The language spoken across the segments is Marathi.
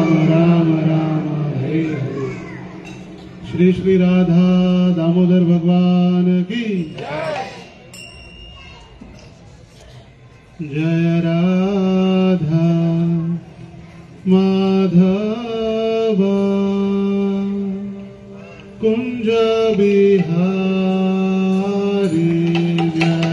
राम राम राम हरे हरे। श्री श्री राधा दामोदर भगवान की जय। राधा माधव कुंज बिहारी जय।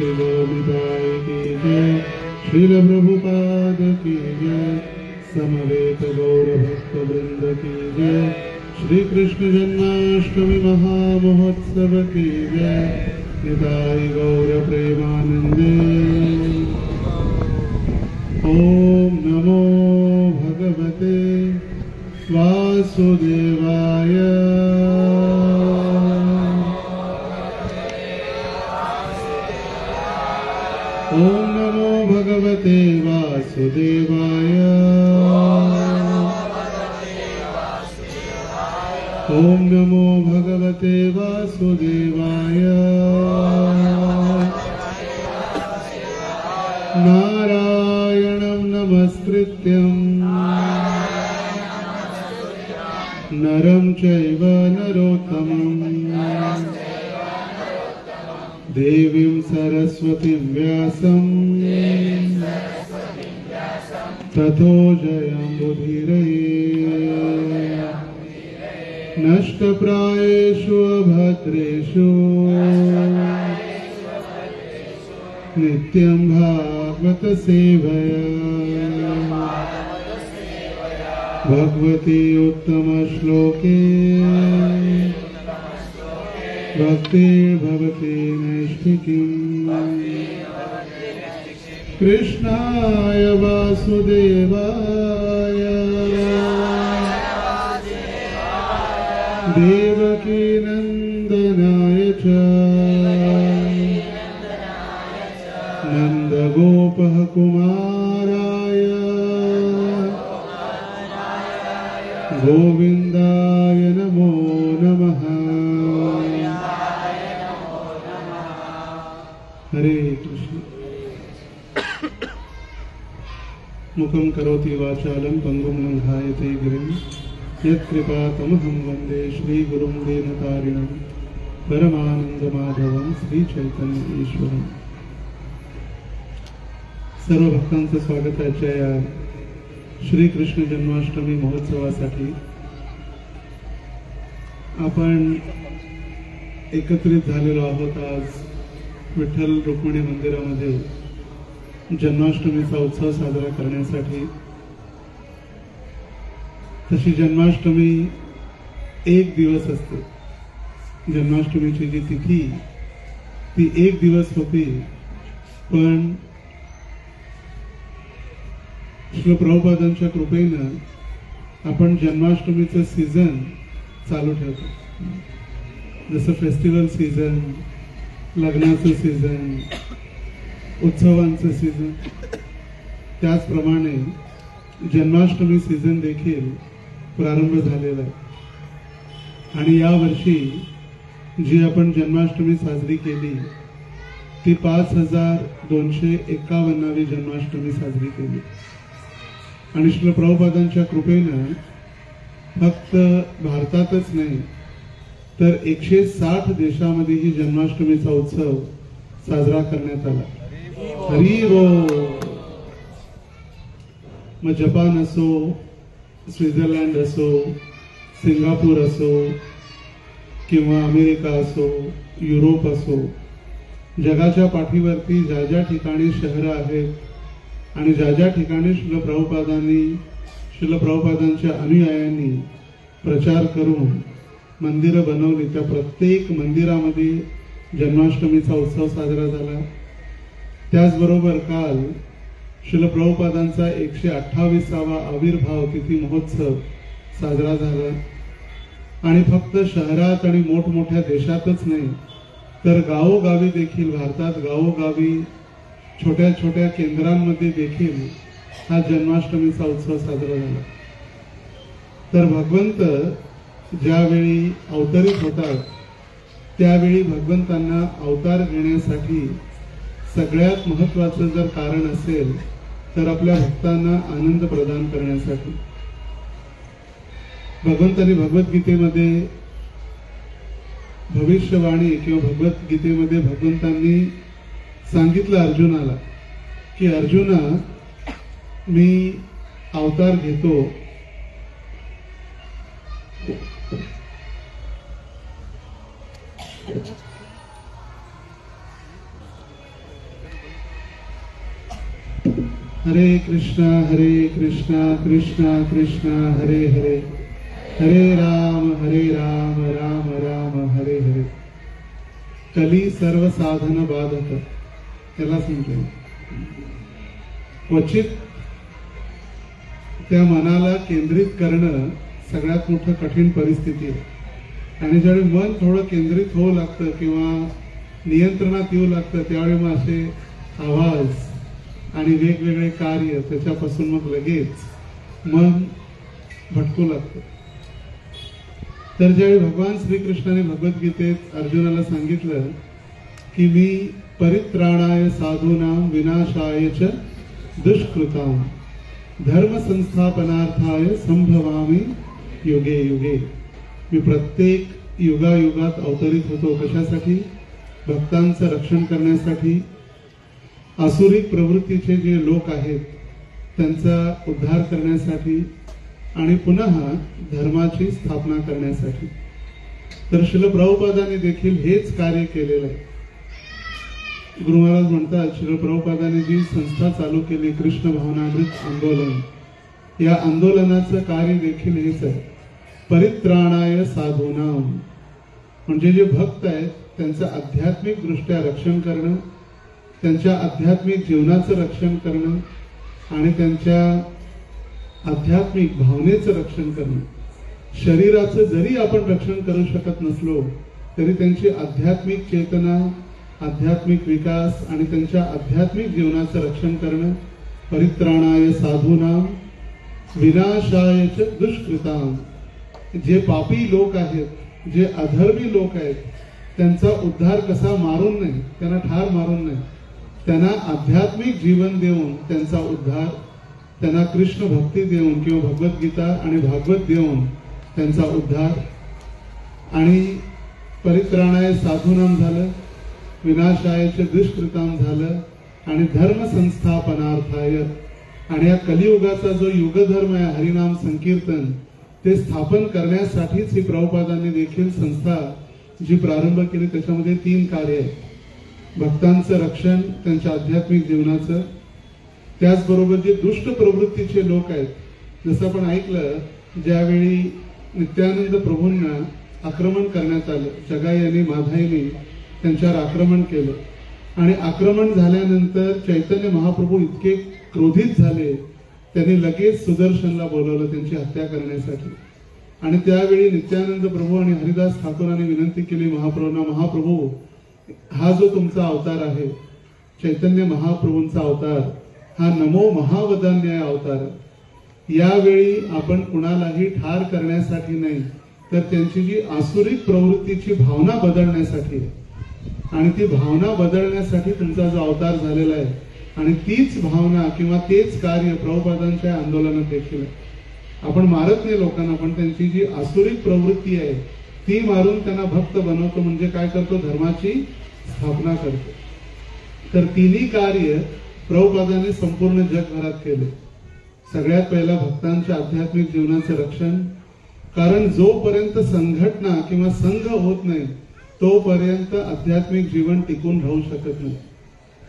की गोविंदाय की जय, श्रील प्रभुपाद की जय, समवेत गौर भक्त वृंद की जय, श्री कृष्ण जन्माष्टमी महामहोत्सव की जय, निताई गौर प्रेमानंदे। ओम नमो भगवते वासुदेवाय। ओम नमो भगवते वासुदेवाय। ओम नमो भगवते वासुदेवाय। नारायणं नमस्कृत्यं नरं चैव नरोत्तमं देवीं सरस्वतीं व्यासं ततो जयमुदीरये। नष्टप्रायेषु भद्रेषु नित्यं भागवत सेवया भगवती उत्तम श्लोके भक्तिर्भवति नैष्ठिकीम्। कृष्णाय वासुदेवाय देवकी नंदनाय च नंदगोपः कुमाराय गोविंदाय नमो नमः। हरे कृष्ण। मुखं करोति वाचालं पंगुं लंघायते गिरिं यत्कृपातमहं वन्दे श्रीगुरुं दीनतारिणं परमानन्दमाधवं श्रीचैतन्य ईश्वरम्। सर्व भक्तांचं स्वागत आहे या श्री कृष्ण जन्माष्टमी महोत्सवासाठी। आपण एकत्रित झालेलो आहोत आज विठ्ठल रुक्मिणी मंदिरामध्ये जन्माष्टमीचा उत्सव साजरा करण्यासाठी। तशी जन्माष्टमी एक दिवस असते। जन्माष्टमीची जी तिथी ती एक दिवस होती, पण श्री प्रभुपादांच्या कृपेनं आपण जन्माष्टमीचं सीझन चालू ठेवतो। जसं फेस्टिवल सीझन, लग्नाचं सीझन, उत्सवांचं सीझन, त्याचप्रमाणे जन्माष्टमी सीझन देखील प्रारंभ झालेला आहे। आणि या वर्षी जी आपण जन्माष्टमी साजरी केली ती 5251वी जन्माष्टमी साजरी केली। आणि श्री प्रभुपादांच्या कृपेनं फक्त भारतातच नाही तर 160 देशामध्ये ही जन्माष्टमीचा उत्सव साजरा करण्यात आला। हरी बोल। मग जपान असो, स्वित्झर्लंड असो, सिंगापूर असो किंवा अमेरिका असो, युरोप असो, जगाच्या पाठीवरती ज्या ज्या ठिकाणी शहरं आहेत आणि ज्या ज्या ठिकाणी श्रील प्रभुपादांच्या अनुयायांनी प्रचार करून मंदिरं बनवली, त्या प्रत्येक मंदिरामध्ये जन्माष्टमीचा उत्सव साजरा झाला। त्याचबरोबर काल श्रील प्रभुपादांचा 128वा आविर्भाव तिथी महोत्सव साजरा झाला। आणि फक्त शहरात आणि मोठमोठ्या देशातच नाही तर गावोगावी देखील, भारतात गावोगावी छोट्या छोट्या केंद्रांमध्ये देखील हा जन्माष्टमीचा उत्सव साजरा झाला। तर भगवंत ज्यावेळी अवतरित होतात त्यावेळी भगवंतांना अवतार घेण्यासाठी सगळ्यात महत्त्वाचं जर कारण असेल तर आपल्या भक्तांना आनंद प्रदान करण्यासाठी। भगवंतांनी भगवद्गीतेमध्ये भविष्यवाणी किंवा भगवद्गीतेमध्ये भगवंतांनी सांगितलं अर्जुनाला की अर्जुना, मी अवतार घेतो हरे कृष्णा कृष्णा कृष्णा हरे हरे, हरे राम राम राम हरे हरे. कली सर्व साधन बाधक, त्याला समजेल. क्वचित त्या मनाला केंद्रित करणं सगळ्यात मोठं कठीण परिस्थिती आहे. आणि ज्यावेळी मन थोडं केंद्रित होऊ लागतं किंवा नियंत्रणात येऊ लागतं त्यावेळी मग असे आवाज आणि वेगवेगळे कार्य त्याच्यापासून मग लगेच मन भटकू लागतं. तर ज्यावेळी भगवान श्रीकृष्णाने भगवद्गीतेत अर्जुनाला सांगितलं की मी परित्राणाय साधूनां विनाशाय च दुष्कृतां धर्म संस्थापनार्थाय संभवामि युगे युगे, मी प्रत्येक युगायुगात अवतरित होतो. कशासाठी? भक्तांचं रक्षण करण्यासाठी, आसुरिक प्रवृत्तीचे जे लोक आहेत त्यांचा उद्धार करण्यासाठी आणि पुन्हा धर्माची स्थापना करण्यासाठी. तर श्रील प्रभुपादांनी देखील हेच कार्य केलेलं आहे. गुरु महाराज म्हणतात, श्रील प्रभुपादांनी जी संस्था चालू केली कृष्ण भावनामृत आंदोलन, या आंदोलनाचं कार्य देखील हेच आहे, परित्राणाय साधूनां, म्हणजे जे भक्त आहेत त्यांचं आध्यात्मिक दृष्ट्या रक्षण करणं, त्यांच्या आध्यात्मिक जीवनाचं रक्षण करणं आणि त्यांच्या आध्यात्मिक भावनेचं रक्षण करणं. शरीराचं जरी आपण रक्षण करू शकत नसलो तरी त्यांची आध्यात्मिक चेतना, आध्यात्मिक विकास आणि त्यांच्या आध्यात्मिक जीवनाचं रक्षण करणं. परित्राणाय साधूनां विनाशाय च दुष्कृतां, जे पापी लोक आहेत, जे अधर्मी लोक आहेत, त्यांचा उद्धार कसा मारून नाही, त्यांना ठार मारून नाही, त्यांना आध्यात्मिक जीवन देऊन त्यांचा उद्धार, त्यांना कृष्ण भक्ती देऊन किंवा भगवद्गीता आणि भागवत देऊन त्यांचा उद्धार. आणि परित्राणाय साधूनां झालं, विनाशाय च दुष्कृतां झालं आणि धर्म संस्थापनार्थाय, आणि या कलियुगाचा जो युगधर्म आहे हरिनाम संकीर्तन, ते स्थापन करण्यासाठीच ही प्रभुपादांनी देखील संस्था जी प्रारंभ केली. त्याच्यामध्ये 3 कार्य आहेत: भक्तांचं रक्षण, त्यांच्या आध्यात्मिक जीवनाचं, त्याचबरोबर जे दुष्ट प्रवृत्तीचे लोक आहेत, जसं आपण ऐकलं ज्यावेळी नित्यानंद प्रभूंना आक्रमण करण्यात आलं, जगाई आणि माधाईने त्यांच्यावर आक्रमण केलं आणि आक्रमण झाल्यानंतर चैतन्य महाप्रभू इतके क्रोधित झाले, त्यांनी लगेच सुदर्शनला बोलवलं त्यांची हत्या करण्यासाठी. आणि त्यावेळी नित्यानंद प्रभू आणि हरिदास ठाकूरांनी विनंती केली महाप्रभूंना, महाप्रभू हा जो तुमचा अवतार आहे, चैतन्य महाप्रभूंचा अवतार, हा नमो महावदान्याय अवतार, यावेळी आपण कुणालाही ठार करण्यासाठी नाही तर त्यांची जी आसुरिक प्रवृत्तीची भावना बदलण्यासाठी, आणि ती भावना बदलण्यासाठी तुमचा जो अवतार झालेला आहे, आणि तीच भावना किंवा तेच कार्य प्रभुपादांच्या आंदोलनात देखील आहे. आपण मारत नाही लोकांना, पण त्यांची जी आसुरिक प्रवृत्ती आहे ती मारून त्यांना भक्त बनवतो, म्हणजे काय करतो, धर्माची स्थापना करतो. तर 3 कार्य प्रभुपादांनी संपूर्ण जगभरात केले. सगळ्यात पहिला भक्तांच्या आध्यात्मिक जीवनाचं रक्षण, कारण जोपर्यंत संघटना किंवा संघ होत नाही तोपर्यंत आध्यात्मिक जीवन टिकून राहू शकत नाही.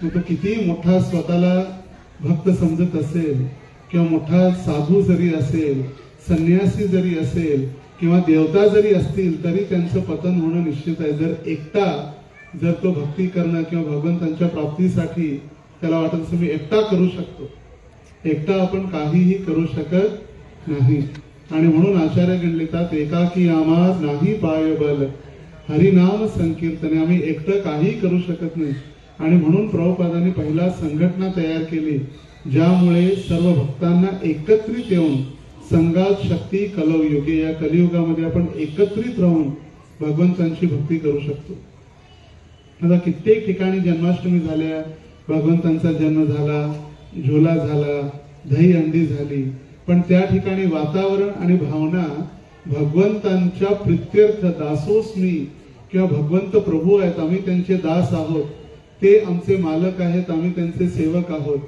तो किती मोठा स्वतःला भक्त समजत असेल किंवा मोठा साधू जरी असेल, संन्यासी जरी असेल किंवा देवता जरी असतील, तरी त्यांचं पतन होणं निश्चित आहे. जर तो भक्ती करणं किंवा भगवंतांच्या प्राप्तीसाठी त्याला वाटत असं मी एकटा करू शकतो, एकटा आपण काहीही करू शकत नाही. आणि म्हणून आचार्य गणलितात, एकाकी आम्हा नाही पाय बल हरिनाम संकीर्तने, आम्ही एकटं काही करू शकत नाही. आणि म्हणून प्रभुपादांनी पहिला संघटना तयार केली, ज्यामुळे सर्व भक्तांना एकत्रित येऊन संघात शक्ती कलयुगे, या कलियुगामध्ये आपण एकत्रित राहून भगवंतांची भक्ती करू शकतो. आता कित्येक ठिकाणी जन्माष्टमी झाल्या, भगवंतांचा जन्म झाला, झुला झाला, दही अंडी झाली, पण त्या ठिकाणी वातावरण आणि भावना भगवंतांच्या प्रित्यर्थ, दासोस्मी किंवा भगवंत प्रभू आहेत, आम्ही त्यांचे दास आहोत, ते आमचे मालक आहेत, आम्ही त्यांचे सेवक आहोत,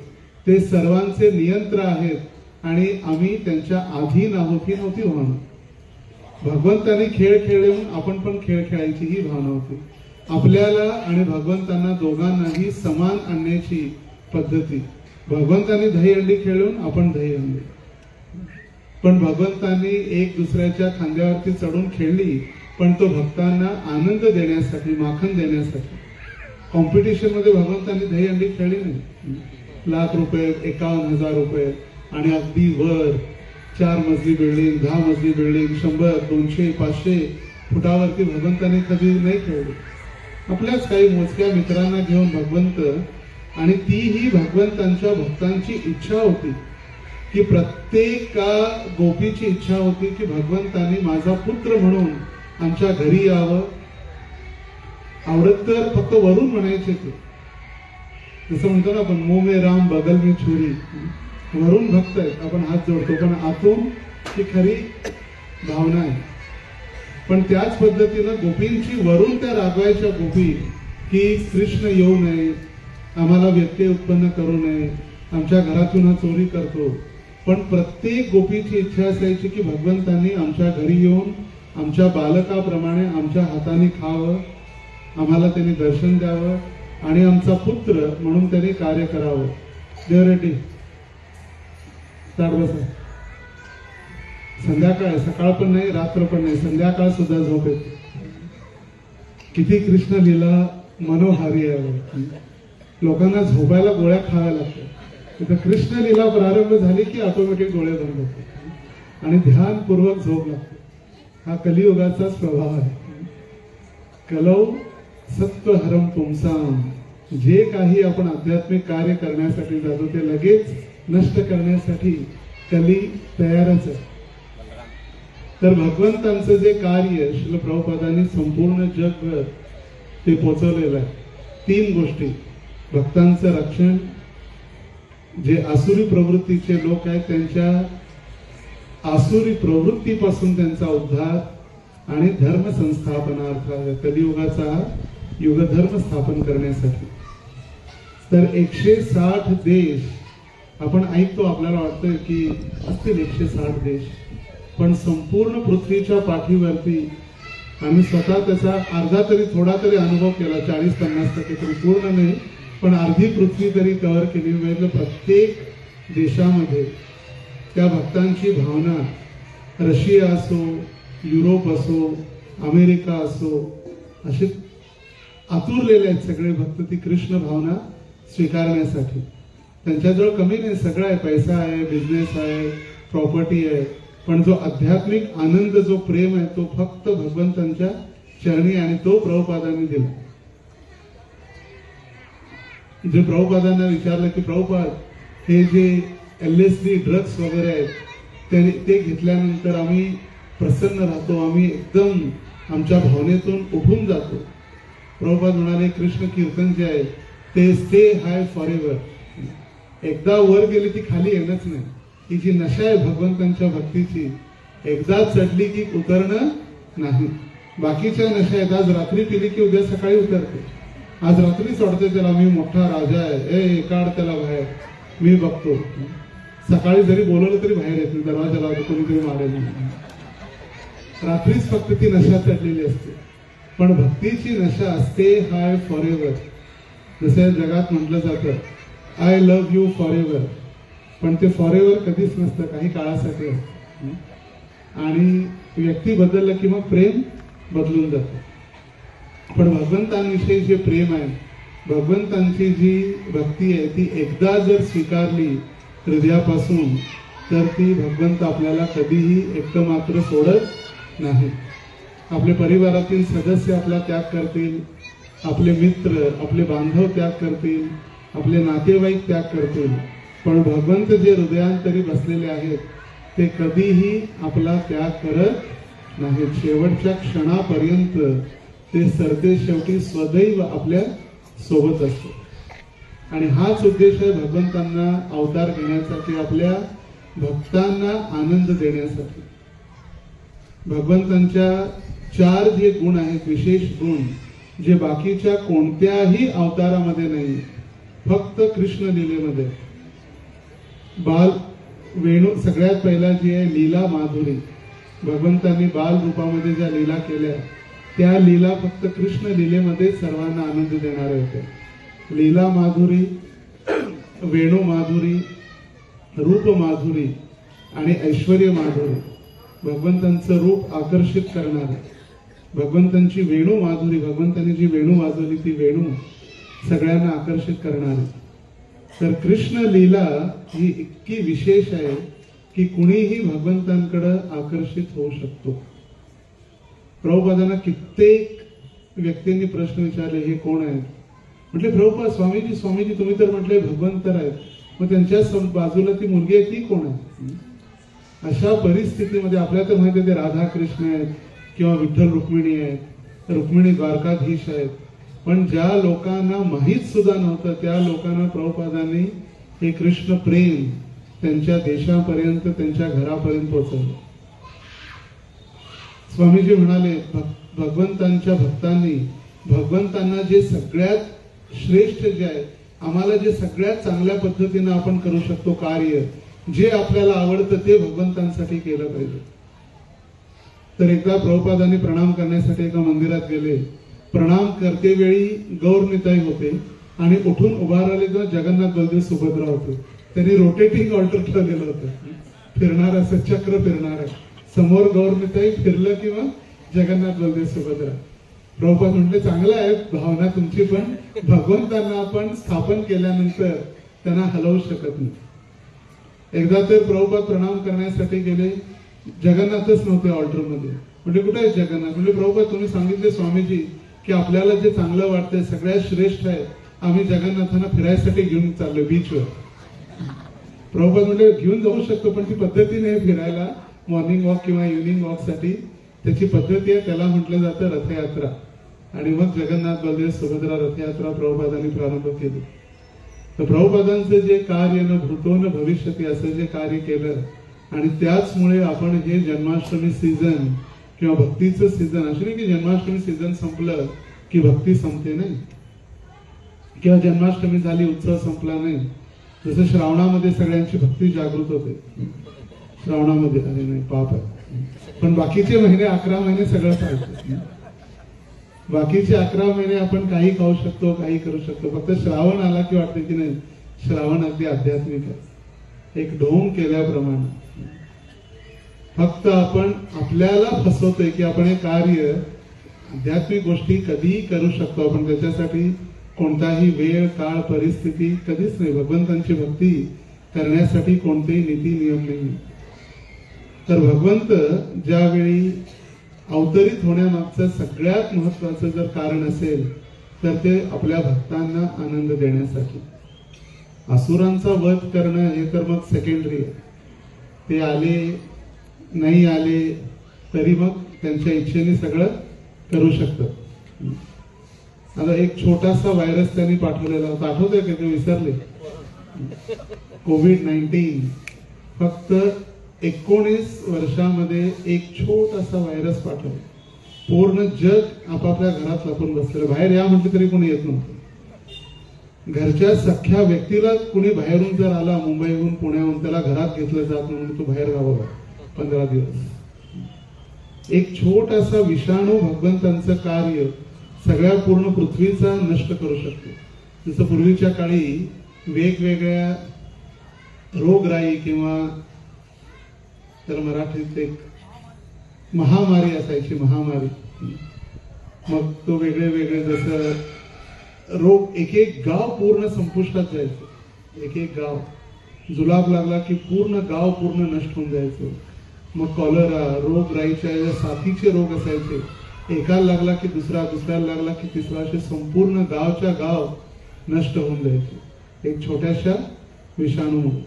ते सर्वांचे नियंत्र आहेत आणि आम्ही त्यांच्या अधीन आहोत, ही नव्हती भावना. भगवंतांनी खेळ खेळले म्हणून आपण पण खेळ खेळायची ही भावना होती. आपल्याला आणि भगवंतांना दोघांनाही समान आणण्याची पद्धती. भगवंतांनी दहीहंडी खेळून आपण दहीहंडी, पण भगवंतांनी एक दुसऱ्याच्या खांद्यावरती चढून खेळली, पण तो भक्तांना आनंद देण्यासाठी, माखन देण्यासाठी. कॉम्पिटिशन मध्ये भगवंतांनी दहीहंडी खेळली नाही. लाख रुपये, 51,000 रुपये आणि अगदी वर 4 मजली बिल्डिंग, 10 मजली बिल्डिंग, 100, 200, 500 फुटावरती भगवंतांनी कधी नाही खेळली. आपल्याच काही मोजक्या मित्रांना घेऊन भगवंत, आणि तीही भगवंतांच्या भक्तांची इच्छा होती की प्रत्येक गोपीची इच्छा होती की भगवंतांनी माझा पुत्र म्हणून आमच्या घरी यावं. आवडत तर फक्त वरून म्हणायचे ते, जसं म्हणतो ना आपण, मुंह में राम बगल में छुरी. वरून भक्त आहेत, आपण हात जोडतो, पण आतून ही खरी भावना आहे. पण त्याच पद्धतीनं गोपींची वरून त्या रागवायच्या गोपी की कृष्ण येऊ नये, आम्हाला व्यत्यय उत्पन्न करू नये, आमच्या घरातून हा चोरी करतो. पण प्रत्येक गोपीची इच्छा असायची की भगवंतांनी आमच्या घरी येऊन आमच्या बालकाप्रमाणे आमच्या हाताने खावं, आम्हाला त्यांनी दर्शन द्यावं आणि आमचा पुत्र म्हणून त्यांनी कार्य करावं. देवरेड्डी बसा. संध्याकाळ, सकाळ पण नाही, रात्र पण नाही, संध्याकाळ सुद्धा झोप येते. किती कृष्ण लीला मनोहारी आहे. लोकांना झोपायला गोळ्या खाव्या लागतात. तिथं कृष्ण लीला प्रारंभ झाली की ऑटोमॅटिक डोळे बंद होतात आणि ध्यानपूर्वक झोप लागते. हा कलियुगाचाच प्रभाव आहे. कलौ सत्वहरम पुंसाम. जे काही आपण आध्यात्मिक कार्य करण्यासाठी जातो ते लगेच नष्ट करण्यासाठी कली तयारच आहे. तर भगवंतांचं जे कार्य श्रील प्रभुपादांनी संपूर्ण जगभर ते पोचवलेलं आहे. 3 गोष्टी: भक्तांचं रक्षण, जे आसुरी प्रवृत्तीचे लोक आहेत त्यांच्या आसुरी प्रवृत्तीपासून त्यांचा उद्धार, आणि धर्म संस्थापनार्थ, कलियुगाचा युगधर्म स्थापन करण्यासाठी. तर 160 देश आपण ऐकतो, आपल्याला वाटतं की असतील 160 देश, पण संपूर्ण पृथ्वीच्या पाठीवरती आम्ही स्वतः त्याचा अर्धा तरी, थोडा तरी अनुभव केला. 40-50% तरी, पूर्ण नाही पण अर्धी पृथ्वी तरी कव्हर केली. म्हणजे प्रत्येक देशामध्ये त्या भक्तांची भावना, रशिया असो, युरोप असो, अमेरिका असो, असे आतुरलेले आहेत सगळे भक्त ती कृष्ण भावना स्वीकारण्यासाठी. त्यांच्याजवळ कमी नाही, सगळं आहे, पैसा आहे, बिझनेस आहे, प्रॉपर्टी आहे, पण जो आध्यात्मिक आनंद, जो प्रेम आहे, तो फक्त भगवंतांच्या चरणी, आणि तो प्रभुपादांनी दिला. जे प्रभुपादांना विचारलं की प्रभुपाद, हे जे LSD ड्रग्स वगैरे आहेत ते घेतल्यानंतर आम्ही प्रसन्न राहतो, आम्ही एकदम आमच्या भावनेतून उठून जातो. प्रभुपाद म्हणाले, कृष्ण कीर्तन जे आहे ते स्टे हाय फॉर एव्हर. एकदा वर गेली ती खाली येणंच नाही. ही जी नशा आहे भगवंतांच्या भक्तीची, एकदा चढली की उतरणं नाही. बाकीच्या नशा आहेत, आज रात्री पिली की उद्या सकाळी उतरते. आज रात्री सोडते त्याला, मी मोठा राजा आहे, ए काढ त्याला बाहेर, मी बघतो. सकाळी जरी बोलवलं तरी बाहेर येत नाही, दरवाजा लावतो, कोणीतरी मारेल. रात्रीच फक्त ती नशा चढलेली असते. पण भक्तीची नशा असते हाय फॉर एव्हर. जसं जगात म्हटलं जातं, I love you for ever, पण ते फॉर एव्हर कधीच नसतं, काही काळासाठी असतं. आणि व्यक्ती बदललं की मग प्रेम बदलून जातं. पण भगवंतांविषयी जे प्रेम आहे, भगवंतांची जी भक्ती आहे, ती एकदा जर स्वीकारली हृदयापासून, तर ती भगवंत आपल्याला कधीही एकटं मात्र सोडत नाही. आपले परिवारातील सदस्य आपला त्याग करतील, आपले मित्र, आपले बांधव त्याग करतील, आपले नातेवाईक त्याग करतील, पण भगवंत जे हृदयांतरी बसलेले आहेत ते कधीही आपला त्याग करत नाहीत. शेवटच्या क्षणापर्यंत ते सरते शेवटी सदैव आपल्या सोबत असतो. आणि हाच उद्देश आहे भगवंतांना अवतार घेण्याचा, की आपल्या भक्तांना आनंद देण्यासाठी. भगवंतांच्या 4 जे गुण आहेत, विशेष गुण, जे बाकीच्या कोणत्याही अवतारामध्ये नाही, फक्त कृष्ण लीलेमध्ये. बाल वेणू सगळ्यात पहिला जी आहे लीला माधुरी, भगवंतांनी बाल रूपामध्ये ज्या लीला केल्या, त्या लीला फक्त कृष्ण लीलेमध्ये सर्वांना आनंद देणाऱ्या होत्या. लीला माधुरी वेणू माधुरी, रूप माधुरी आणि ऐश्वर्य माधुरी, भगवंतांचं रूप आकर्षित करणारे, भगवंतांची वेणू माधुरी, भगवंतांनी जी वेणू वाजवली ती वेणू सगळ्यांना आकर्षित करणारी. तर कृष्ण लीला ही इतकी विशेष आहे की कुणीही भगवंतांकडे आकर्षित होऊ शकतो. प्रभुपादांना कित्येक व्यक्तींनी प्रश्न विचारले, हे कोण आहेत? म्हटले प्रभुपाद स्वामीजी, स्वामीजी तुम्ही तर म्हटले भगवंत आहेत, मग त्यांच्या बाजूला ती मुलगी आहे ती कोण आहे? अशा परिस्थितीमध्ये आपल्याला तर माहिती आहे ते राधा कृष्ण आहेत किंवा विठ्ठल रुक्मिणी आहेत, रुक्मिणी द्वारकाधीश आहेत. पण ज्या लोकांना माहीत सुद्धा नव्हतं त्या लोकांना प्रभुपादांनी हे कृष्ण प्रेम त्यांच्या देशापर्यंत, त्यांच्या घरापर्यंत पोहोचवलं. स्वामीजी म्हणाले भगवंतांच्या भक्तांनी भगवंतांना जे सगळ्यात श्रेष्ठ जे आहे, आम्हाला जे सगळ्यात चांगल्या पद्धतीने आपण करू शकतो कार्य, जे आपल्याला आवडतं ते भगवंतांसाठी केलं पाहिजे. तर एकदा प्रभुपादांनी प्रणाम करण्यासाठी एका मंदिरात गेले. प्रणाम करते वेळी गौरनिताई होते आणि उठून उभा राहिले तेव्हा जगन्नाथ बलदेव सुभद्रा होते. त्यांनी रोटेटिंग ऑल्टर ठेवलेलं होतं, फिरणार असं चक्र फिरणार आहे, समोर गौरनिताई फिरलं किंवा जगन्नाथ बलदेव सुभद्रा. प्रभुपाद म्हटले चांगलं आहे भावना तुमची, पण भगवंतांना आपण स्थापन केल्यानंतर त्यांना हलवू शकत नाही. एकदा तर प्रभुपाद प्रणाम करण्यासाठी गेले, जगन्नाथच नव्हते ऑल्टरमध्ये. म्हणजे कुठे आहे जगन्नाथ? म्हणजे प्रभुपाद तुम्ही सांगितले स्वामीजी की आपल्याला जे चांगलं वाटतंय सगळ्यात श्रेष्ठ आहे, आम्ही जगन्नाथांना फिरायसाठी घेऊन चाललो बीचवर. प्रभुपाद म्हणजे घेऊन जाऊ शकतो पण ती पद्धती नाही फिरायला, मॉर्निंग वॉक किंवा इव्हनिंग वॉक साठी त्याची पद्धती आहे, त्याला म्हटलं जातं रथयात्रा. आणि मग जगन्नाथ बलदेव सुभद्रा रथयात्रा प्रभुपादांनी प्रारंभ केली. तर प्रभुपादांचं जे कार्य न भूतो न भविष्यती असं जे कार्य केलं आणि त्याचमुळे आपण हे जन्माष्टमी सीझन किंवा भक्तीचं सीझन, असं नाही की जन्माष्टमी सीझन संपलं की भक्ती संपते नाही, किंवा जन्माष्टमी झाली उत्सव संपला नाही. जसं श्रावणामध्ये सगळ्यांची भक्ती जागृत होते, श्रावणामध्ये अरे नाही पाप आहे, पण बाकीचे महिने 11 महिने सगळं चालतं. बाकीचे 11 महिने आपण काही खाऊ शकतो, काही करू शकतो. फक्त श्रावण आला की वाटतं की नाही श्रावण अगदी आध्यात्मिक आहे, एक ढोंग केल्याप्रमाणे. फक्त आपण आपल्याला फसवतोय की आपण हे कार्य आध्यात्मिक गोष्टी कधीही करू शकतो आपण, त्याच्यासाठी कोणताही वेळ काळ परिस्थिती कधीच नाही. भगवंतांची भक्ती करण्यासाठी कोणतेही नीती नियम नाही. तर भगवंत ज्यावेळी अवतरित होण्यामागचं सगळ्यात महत्वाचं जर कारण असेल तर ते आपल्या भक्तांना आनंद देण्यासाठी. असुरांचा वध करणं हे तर मग सेकंडरी आहे, ते आले नाही आले तरी मग त्यांच्या इच्छेने सगळं करू शकतात. आता एक छोटासा व्हायरस त्यांनी पाठवलेला होता, आठवतंय का? ते विसरले. कोविड-19 फक्त 19 वर्षामध्ये एक छोटासा व्हायरस पाठवला. पूर्ण जग आपापल्या घरात लपून बसलेलं, बाहेर या म्हटलं तरी कोणी येत नव्हतं. घरच्या सख्या व्यक्तीला कुणी बाहेरून जर आला, मुंबईहून पुण्याहून, त्याला घरात घेतलं जात म्हणून तो बाहेर राहावा 15 दिवस. एक छोटासा विषाणू भगवंतांचं कार्य सगळ्या पूर्ण पृथ्वीचा नष्ट करू शकतो. जसं पूर्वीच्या काळी वेगवेगळ्या रोगराई किंवा तर मराठीत एक महामारी असायची, महामारी. मग तो वेगळे वेगळे जसं रोग, एक एक गाव पूर्ण संपुष्टात जायचं. एक एक गाव जुलाब लागला की पूर्ण गाव पूर्ण नष्ट होऊन जायचं. मग कॉलरा, रोगराईच्या ज्या साथीचे रोग असायचे, एकाला लागला की दुसरा, दुसऱ्याला लागला की तिसरा, असे संपूर्ण गावच्या गाव नष्ट होऊन जायचे एक छोट्याशा विषाणूमुळे.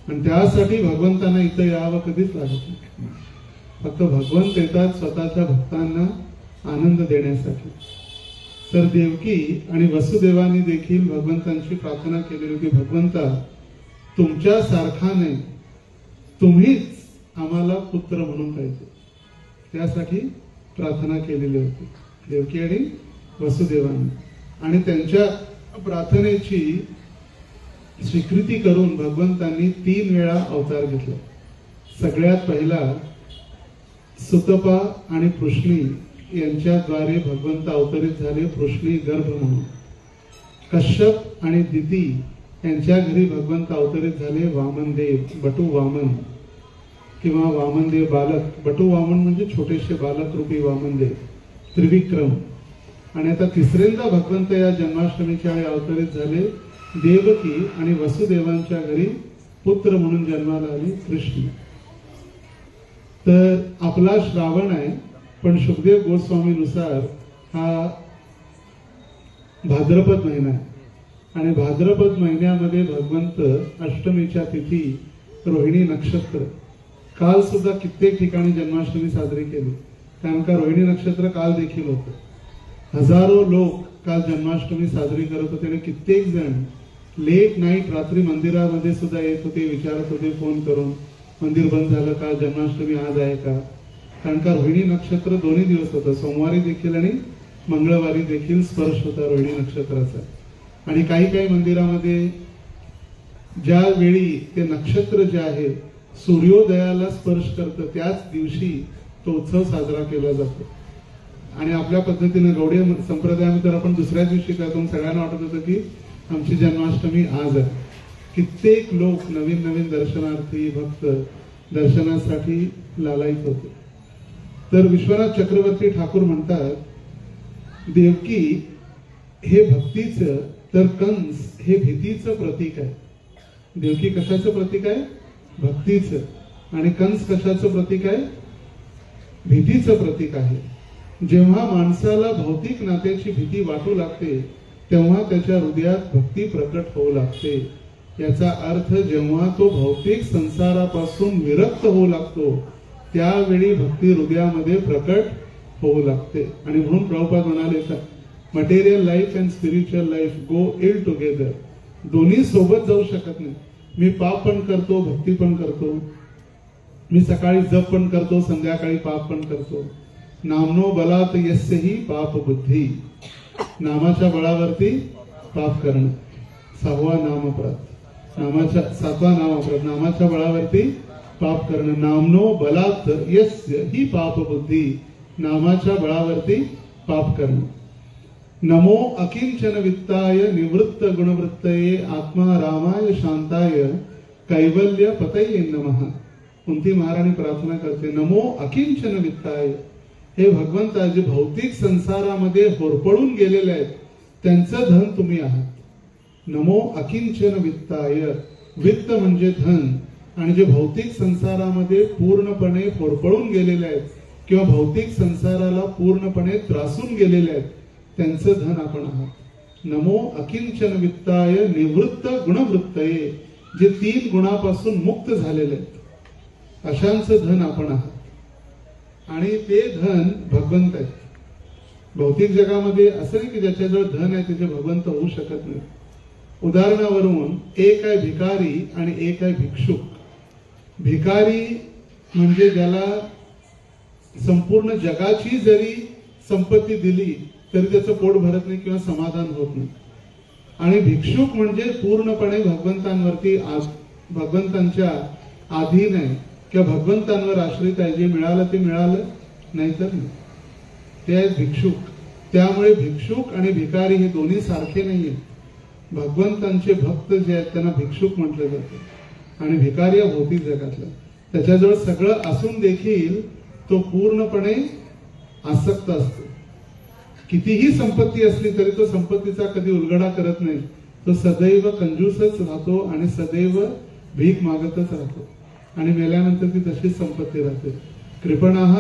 आणि त्यासाठी भगवंतांना इथं यावं कधीच लागत नाही. फक्त भगवंत येतात स्वतःच्या भक्तांना आनंद देण्यासाठी. तर देवकी आणि वसुदेवानी देखील भगवंतांची प्रार्थना केलेली होती, भगवंता तुमच्या सारखा नाही, तुम्हीच आम्हाला पुत्र म्हणून पाहिजे. त्यासाठी प्रार्थना केलेली होती देवकी आणि वसुदेवानी. आणि त्यांच्या प्रार्थनेची स्वीकृती करून भगवंतांनी 3 वेळा अवतार घेतला. सगळ्यात पहिला सुतपा आणि पृष्णी यांच्याद्वारे भगवंत अवतरित झाले, पृष्णी गर्भ म्हणून. कश्यप आणि दिती यांच्या घरी भगवंत अवतरित झाले वामनदेव, बटू वामन किंवा वामनदेव बालक. बटू वामन म्हणजे छोटेसे बालक रूपी वामनदेव, त्रिविक्रम. आणि आता तिसऱ्यांदा भगवंत या जन्माष्टमीच्या वेळी अवतरित झाले देवकी आणि वसुदेवांच्या घरी पुत्र म्हणून जन्माला आली कृष्ण. तर आपला श्रावण आहे, पण शुकदेव गोस्वामीनुसार हा भाद्रपद महिना आहे. आणि भाद्रपद महिन्यामध्ये भगवंत अष्टमीच्या तिथी रोहिणी नक्षत्र, काल सुद्धा कित्येक ठिकाणी जन्माष्टमी साजरी केली, कारण का रोहिणी नक्षत्र काल देखील होतं. हजारो लोक काल जन्माष्टमी साजरी करत होते आणि कित्येक जण लेट नाईट रात्री मंदिरामध्ये सुद्धा येत होते, विचारत होते फोन करून, मंदिर बंद झालं का, जन्माष्टमी आज आहे का. कारण का रोहिणी नक्षत्र दोन्ही दिवस होतं, सोमवारी देखील आणि मंगळवारी देखील स्पर्श होता रोहिणी नक्षत्राचा. आणि काही काही मंदिरामध्ये ज्या वेळी ते नक्षत्र जे आहे सूर्योदयाला स्पर्श करतं त्याच दिवशी तो उत्सव साजरा केला जातो. आणि आपल्या पद्धतीने गौडीय संप्रदायामध्ये तर आपण दुसऱ्या दिवशी करतो. सगळ्यांना वाटत होतं की आमची जन्माष्टमी आज आहे. कित्येक लोक नवीन नवीन दर्शनार्थी भक्त दर्शनासाठी लालायित होते. तर विश्वनाथ चक्रवर्ती ठाकूर म्हणतात, देवकी हे भक्तीचं तर कंस हे भीतीचं प्रतीक आहे. देवकी कशाचं प्रतीक आहे? भक्तीचं. आणि कंस कशाचं प्रतीक आहे? भीतीचं प्रतीक आहे. जेव्हा माणसाला भौतिक नात्याची भीती वाटू लागते तेव्हा त्याच्या हृदयात भक्ती प्रकट होऊ लागते. याचा अर्थ जेव्हा तो भौतिक संसारापासून विरक्त होऊ लागतो त्यावेळी भक्ती हृदयामध्ये प्रकट होऊ लागते. आणि म्हणून प्रभुपाद म्हणाले का, material life and spiritual life go ill together. दोन्ही सोबत जाऊ शकत नाही. मी पाप पण करतो, भक्ती पण करतो. मी सकाळी जप पण करतो, संध्याकाळी पाप पण करतो. नामनो बलात यस्यहि पाप बुद्धी. नामाच्या बळावरती पाप करणं. सहावा नामपराध. सातवा नामपराध. नामाच्या बळावरती पाप करणं. नामनो बलात यस्यहि पाप बुद्धी. नामाच्या बळावरती पाप करणं. नमो अकिंचन वित्ताय निवृत्त गुणवृत्तये आत्मा रामाय शांताय कैवल्य पतये नमः. कुंती महाराणी प्रार्थना करते, नमो अकिंचन वित्ताय. हे भगवंता, जे भौतिक संसारामध्ये होरपळून गेलेले आहेत त्यांचं धन तुम्ही आहात. नमो अकिंचन वित्ताय. वित्त म्हणजे धन. आणि जे भौतिक संसारामध्ये पूर्णपणे होरपळून गेलेले आहेत किंवा भौतिक संसाराला पूर्णपणे त्रासून गेलेले आहेत त्यांचं धन आपण आहात. नमो अकिंचन वित्ताय निवृत्त गुणवृत्तये. जे 3 गुणापासून मुक्त झालेले आहेत अशांचं धन आपण आहात. आणि ते धन भगवंत आहेत. भौतिक जगामध्ये असं नाही की ज्याच्याजवळ धन आहे त्याचे भगवंत होऊ शकत नाही. उदाहरणावरून एक आहे भिकारी आणि एक आहे भिक्षुक. भिकारी म्हणजे ज्याला संपूर्ण जगाची जरी संपत्ती दिली तरी त्याचं पोट भरत नाही किंवा समाधान होत नाही. आणि भिक्षुक म्हणजे पूर्णपणे भगवंतांवरती भगवंतांच्या अधीन आहे किंवा भगवंतांवर आश्रित आहे. जे मिळालं ते मिळालं, नाहीतर नाही. ते आहेत भिक्षुक. त्यामुळे भिक्षुक आणि भिकारी हे दोन्ही सारखे नाहीये. भगवंतांचे भक्त जे आहेत त्यांना भिक्षुक म्हटलं जातं आणि भिकारी या भौतिक जगातला. त्याच्याजवळ सगळं असून देखील तो पूर्णपणे आसक्त असतो. कितीही संपत्ती असली तरी तो संपत्तीचा कधी उलगडा करत नाही. तो सदैव कंजूसच राहतो आणि सदैव भीक मागतच राहतो. आणि मेल्यानंतर ती तशीच संपत्ती राहते. कृपणः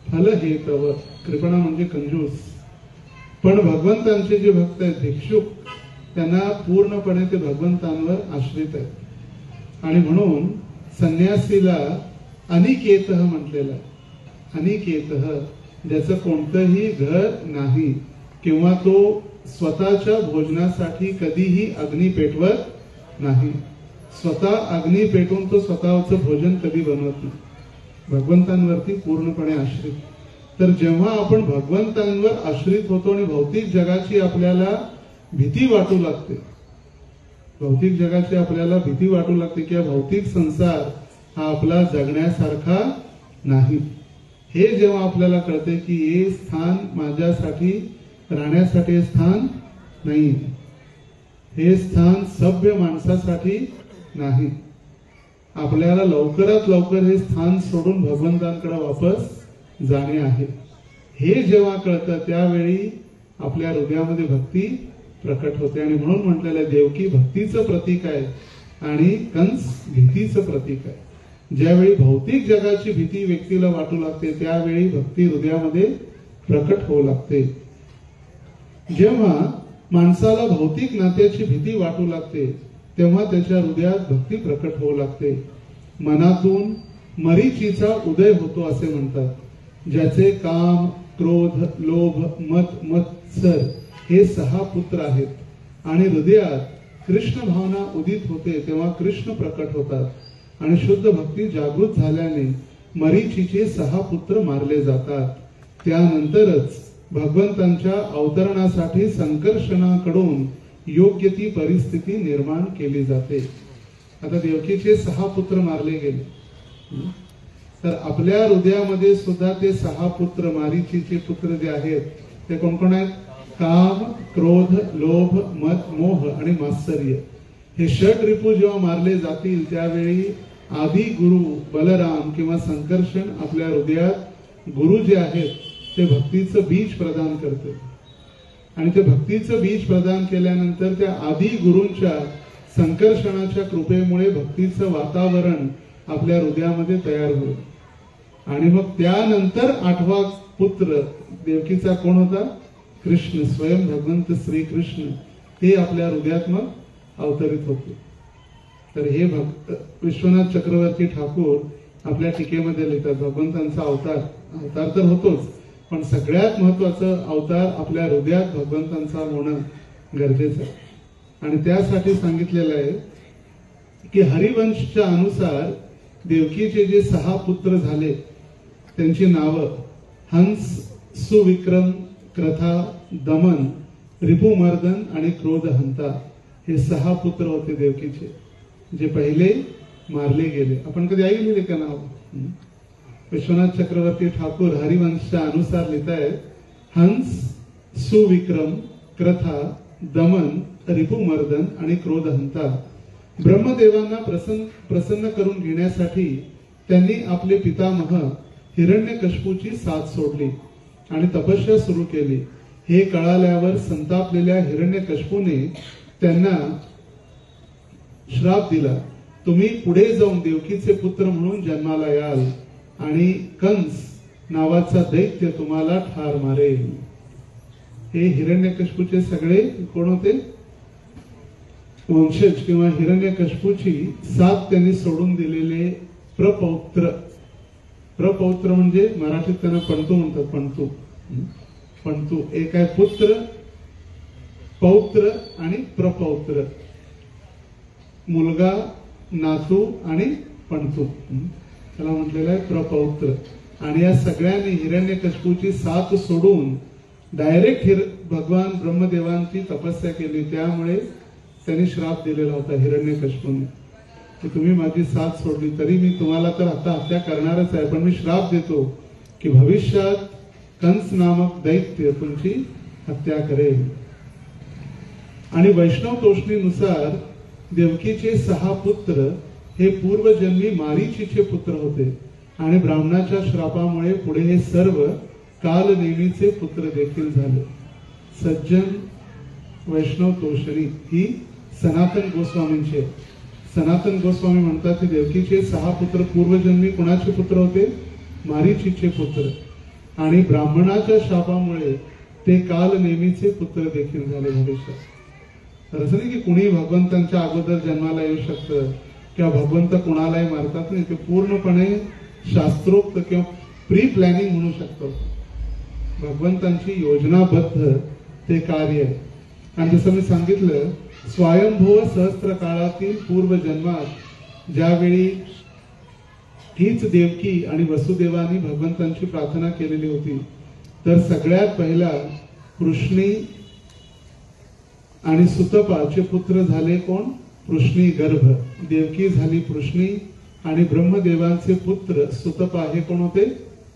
फल हेतव. कृपणा म्हणजे कंजूस. पण भगवंतांचे जे भक्त आहेत भिक्षुक, त्यांना पूर्णपणे ते भगवंतांवर आश्रित आहेत. आणि म्हणून संन्यासीला अनिकेतः म्हटलेलं आहे. अनिकेतः, ज्याचं कोणतंही घर नाही किंवा तो स्वतःच्या भोजनासाठी कधीही अग्नी पेटवत नाही. स्वतः अग्नी पेटवून तो स्वतःचं भोजन कधी बनवत नाही. भगवंतांवरती पूर्णपणे आश्रित. तर जेव्हा आपण भगवंतांवर आश्रित होतो आणि भौतिक जगाची आपल्याला भीती वाटू लागते, भौतिक जगाची आपल्याला भीती वाटू लागते किंवा भौतिक संसार हा आपला जगण्यासारखा नाही, हे जेव्हा आपल्याला कळते की हे स्थान माझ्यासाठी राहण्यासाठी स्थान नाही, हे स्थान सभ्य माणसासाठी नाही. आपल्याला लवकरात लवकर हे स्थान सोडून भगवंतांकडे वापस जाणे आहे. हे जेव्हा कळतं त्यावेळी आपल्या हृदयामध्ये भक्ती प्रकट होते. आणि म्हणून म्हटलेलं आहे देवकी भक्तीचं प्रतीक आहे आणि कंस भीतीचं प्रतीक आहे. ज्यावेळी भौतिक जगाची भीती व्यक्तीला वाटू लागते त्यावेळी भक्ती हृदयामध्ये प्रकट होऊ लागते. जेव्हा माणसाला भौतिक नात्याची भीती वाटू लागते तेव्हा त्याच्या हृदयात भक्ती प्रकट होऊ लागते. मनातून मरीचीचा उदय होतो असे म्हणतात. ज्याचे काम, क्रोध, लोभ, मत्सर हे 6 पुत्र आहेत आणि हृदयात कृष्ण भावना उदित होते तेव्हा कृष्ण प्रकट होतात आणि शुद्ध भक्ती जागृत झाल्याने मरीचीचे 6 पुत्र मारले जातात. त्यानंतरच भगवंतांच्या अवतरणासाठी संकर्षणाकडून योग्य ती परिस्थिती निर्माण केली जाते. आता देवकीचे 6 पुत्र मारले गेले तर आपल्या हृदयामध्ये सुद्धा ते 6 पुत्र मारीचीचे पुत्र जे आहेत ते कोण कोण आहेत? काम, क्रोध, लोभ, मत, मोह आणि मात्सर्य हे षट रिपू जेव्हा मारले जातील त्यावेळी आदि गुरु बलराम किंवा संकर्षण आपल्या हृदयात गुरु जे आहेत ते भक्तीचं बीज प्रदान करते आणि ते भक्तीचं बीज प्रदान केल्यानंतर त्या आदि गुरूंच्या संकर्षणाच्या कृपेमुळे भक्तीचं वातावरण आपल्या हृदयामध्ये तयार होईल. आणि मग त्यानंतर 8वा पुत्र देवकीचा कोण होता? कृष्ण, स्वयं भगवंत श्री कृष्ण हे आपल्या हृदयात मग अवतरित होते. तर हे विश्वनाथ चक्रवर्ती ठाकूर आपल्या टीकेमध्ये लिहितात भगवंतांचा अवतार तर होतोच पण सगळ्यात महत्वाचं अवतार आपल्या हृदयात भगवंतांचा होणं गरजेचं आहे. आणि त्यासाठी सांगितलेलं आहे की हरिवंशच्या अनुसार देवकीचे जे 6 पुत्र झाले त्यांची नावं हंस, सुविक्रम, क्रथा, दमन, रिपुमर्दन आणि क्रोधहंता हे 6 पुत्र होते देवकीचे जे पहिले मारले गेले. आपण कधी ऐकलेले का नाव? विश्वनाथ चक्रवर्ती ठाकूर हरिवंशच्या अनुसार लिहितायत हंस, सुविक्रम, क्रथा, दमन, रिपुमर्दन आणि क्रोधहंता. ब्रह्मदेवांना प्रसन्न करून घेण्यासाठी त्यांनी आपले पितामह हिरण्यकश्यपूची साथ सोडली आणि तपस्या सुरू केली. हे कळाल्यावर संतापलेल्या हिरण्यकश्यपूने त्यांना श्राप दिला, तुम्ही पुढे जाऊन देवकीचे पुत्र म्हणून जन्माला याल आणि कंस नावाचा दैत्य तुम्हाला ठार मारेल. हे हिरण्यकश्यपूचे सगळे कोण होते? वंशज किंवा हिरण्यकश्यपूची साथ त्यांनी सोडून दिलेले प्रपौत्र. प्रपौत्र म्हणजे मराठीत त्यांना पणतू म्हणतात. पणतू एक आहे पुत्र, पौत्र आणि प्रपौत्र. मुलगा, नातू आणि पणतू त्याला म्हटलेलं आहे प्रपौत्र. आणि या सगळ्यांनी हिरण्यकश्यपूची साथ सोडून डायरेक्ट भगवान ब्रह्मदेवांची तपस्या केली. त्यामुळे त्यांनी श्राप दिलेला होता हिरण्यकश्यपूने की तुम्ही माझी साथ सोडली तरी मी तुम्हाला तर आता हत्या करणारच आहे पण मी श्राप देतो की भविष्यात कंस नामक दैत्य तुमची हत्या करेल. आणि वैष्णव तोषणीनुसार देवकीचे 6 पुत्र हे पूर्वजन्मी मारीचीचे पुत्र होते आणि ब्राह्मणाच्या श्रापामुळे पुढे हे सर्व काल नेमीचे पुत्र देखील झाले. सज्जन वैष्णव तोषणी ही सनातन गोस्वामींचे. सनातन गोस्वामी म्हणतात की देवकीचे 6 पुत्र पूर्वजन्मी कोणाचे पुत्र होते? मारीचीचे पुत्र आणि ब्राह्मणाच्या शापामुळे ते काल नेमीचे पुत्र देखील झाले भविष्यात. तर असं नाही की कुणी भगवंतांच्या अगोदर जन्माला येऊ शकतं किंवा भगवंत कुणालाही मारतात नाही. ते पूर्णपणे शास्त्रोक्त किंवा प्री प्लॅनिंग म्हणू शकतो. भगवंतांची योजनाबद्ध ते कार्य आहे. आणि जसं मी सांगितलं स्वयंभुव सहस्त्र काळातील पूर्वजन्मात ज्यावेळी हीच देवकी आणि वसुदेवानी भगवंतांची प्रार्थना केलेली होती तर सगळ्यात पहिला कृष्णी आणि सुतपाचे पुत्र झाले कोण? पृश्नी गर्भ. देवकी झाली पृश्नी आणि ब्रह्मदेवांचे पुत्र सुतपा हे कोण होते?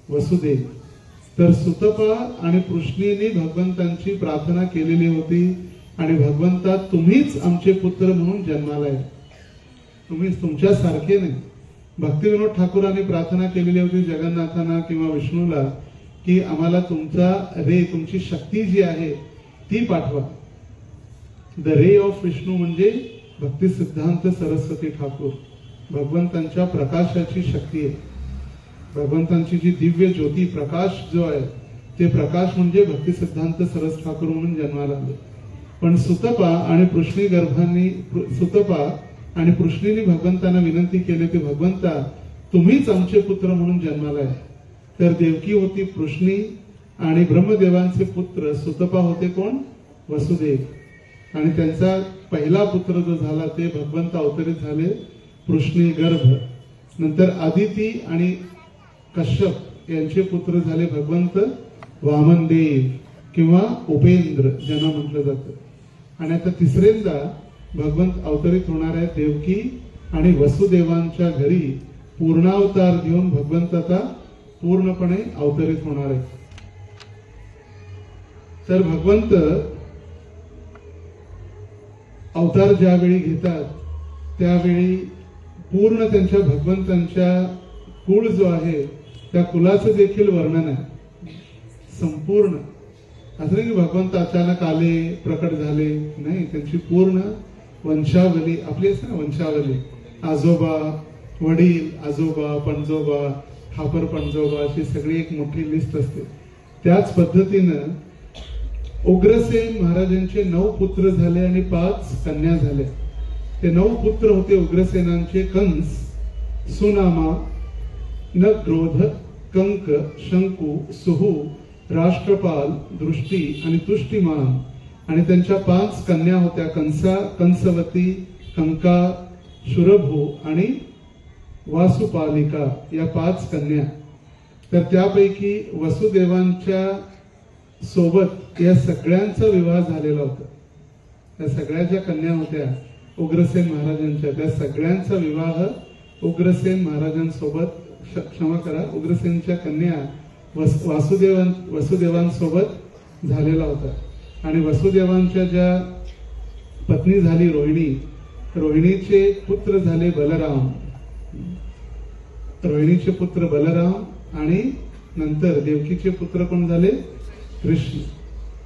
वसुदेव. तर सुतपा आणि पृश्नीने भगवंतांची प्रार्थना केलेली होती आणि भगवंता तुम्हीच आमचे पुत्र म्हणून जन्माला आहे. तुम्हीच, तुमच्या सारखे नाही. भक्तिविनोद ठाकूरांनी प्रार्थना केलेली होती जगन्नाथांना किंवा विष्णूला की आम्हाला तुमचा रे, तुमची शक्ती जी आहे ती पाठवा. द रे ऑफ विष्णू म्हणजे भक्ती सिद्धांत सरस्वती ठाकूर. भगवंतांच्या प्रकाशाची शक्ती आहे. भगवंतांची जी दिव्य ज्योती प्रकाश जो आहे ते प्रकाश म्हणजे भक्ती सिद्धांत सरस ठाकूर म्हणून जन्माला आले. पण सुतपा आणि पृष्णीने भगवंतांना विनंती केली की भगवंता तुम्हीच आमचे पुत्र म्हणून जन्माला आहे. तर देवकी होती पृष्णी आणि ब्रह्मदेवांचे पुत्र सुतपा होते कोण? वसुदेव. आणि त्यांचा पहिला पुत्र जो झाला ते भगवंत अवतरित झाले पृष्णी गर्भ. नंतर आदिती आणि कश्यप यांचे पुत्र झाले भगवंत वामनदेव किंवा उपेंद्र ज्यांना म्हटलं जातं. आणि आता तिसऱ्यांदा भगवंत अवतरित होणार आहे देवकी आणि वसुदेवांच्या घरी पूर्णावतार घेऊन भगवंत आता पूर्णपणे अवतरित होणार आहे. तर भगवंत अवतार ज्यावेळी घेतात त्यावेळी पूर्ण त्यांच्या भगवंतांच्या कुळ जो आहे त्या कुलाचं देखील वर्णन आहे संपूर्ण. असं नाही की भगवंत अचानक आले प्रकट झाले, नाही, त्यांची पूर्ण वंशावली आपली असते ना, वंशावली. आजोबा, वडील, आजोबा, पणजोबा, ठापर पणजोबा अशी सगळी एक मोठी लिस्ट असते. त्याच पद्धतीनं उग्रसेन महाराजांचे 9 पुत्र झाले आणि 5 कन्या झाल्या. ते 9 पुत्र होते उग्रसेनांचे कंस, सुनामा, नक्रोध, कंक, शंकू, सुहू, राष्ट्रपाल, दृष्टी आणि तुष्टिमान. आणि त्यांच्या 5 कन्या होत्या कंसवती, कंका, शुरभू आणि वासुपालिका या 5 कन्या. तर त्यापैकी वसुदेवांच्या सोबत या सगळ्यांचा विवाह झालेला होता. त्या सगळ्या ज्या कन्या होत्या उग्रसेन महाराजांच्या त्या सगळ्यांचा विवाह उग्रसेन महाराजांसोबत, क्षमा करा, उग्रसेनच्या कन्या वसुदेवांसोबत झालेला होता. आणि वसुदेवांच्या ज्या पत्नी झाली रोहिणी, रोहिणीचे पुत्र झाले बलराम. रोहिणीचे पुत्र बलराम आणि नंतर देवकीचे पुत्र कोण झाले? कृष्ण.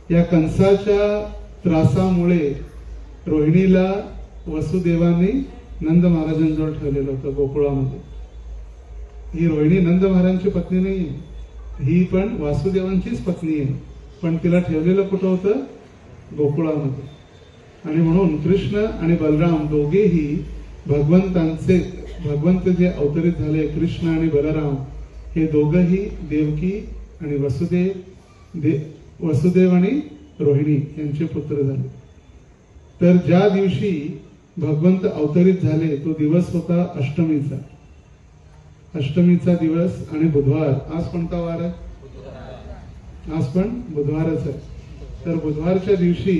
या कंसाच्या त्रासामुळे रोहिणीला वसुदेवांनी नंद महाराजांजवळ ठेवलेलं होतं गोकुळामध्ये. ही रोहिणी नंद महाराजांची पत्नी नाही, ही पण वासुदेवांचीच पत्नी आहे, पण तिला ठेवलेलं कुठं होतं? गोकुळामध्ये. आणि म्हणून कृष्ण आणि बलराम दोघेही भगवंत जे अवतरित झाले कृष्ण आणि बलराम हे दोघंही देवकी आणि वसुदेव आणि रोहिणी यांचे पुत्र झाले. तर ज्या दिवशी भगवंत अवतरित झाले तो दिवस होता अष्टमीचा. अष्टमीचा दिवस आणि बुधवार. आज कोणता वार आहे? आज पण बुधवारच आहे. तर बुधवारच्या दिवशी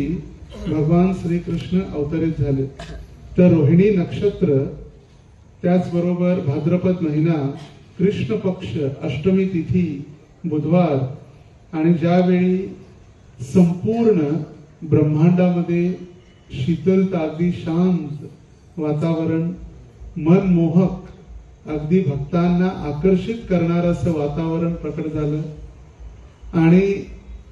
भगवान श्रीकृष्ण अवतरित झाले. तर रोहिणी नक्षत्र, त्याचबरोबर भाद्रपद महिना, कृष्ण पक्ष, अष्टमी तिथी, बुधवार, आणि ज्यावेळी संपूर्ण ब्रह्मांडामध्ये शीतलता, अगदी शांत वातावरण, मनमोहक, अगदी भक्तांना आकर्षित करणारं असं वातावरण प्रकट झालं. आणि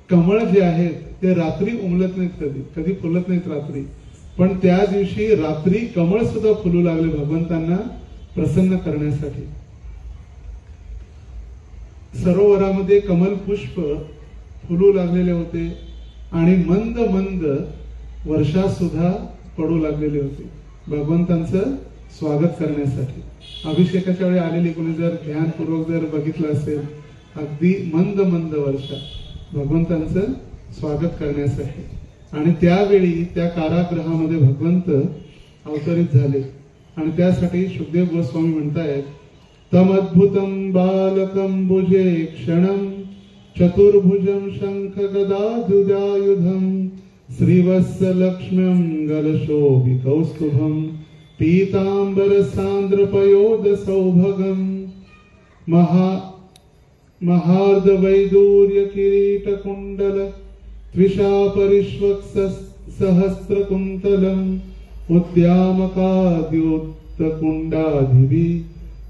कमळ जे आहेत ते रात्री उमलत नाहीत, कधी फुलत नाहीत रात्री, पण त्या दिवशी रात्री कमळ सुद्धा फुलू लागले भगवंतांना प्रसन्न करण्यासाठी. सरोवरामध्ये कमल पुष्प फुलू लागलेले होते आणि मंद मंद वर्षा सुद्धा पडू लागलेले होते भगवंतांचं स्वागत करण्यासाठी. अभिषेकाच्या वेळी आलेली कोणी जर ध्यानपूर्वक जर बघितलं असेल, अगदी मंद मंद वर्षा भगवंतांचं स्वागत करण्यासाठी. आणि त्यावेळी त्या कारागृहामध्ये भगवंत अवतरित झाले. आणि त्यासाठी शुकदेव गोस्वामी म्हणतायत, तमद्भुतम बालकं भुजे क्षणं चतुर्भुजं शंख गदायुधं श्रीवत्स लक्ष्म्यं गलशोभि कौस्तुभं पीतांबर सांद्र पयोद सौभगं महार्द वैदूर्य किरीट कुंडल त्विषा परिष्वक्स सहस्रकुन्तलम् उद्यामकाद्योत्तकुण्डाधिवि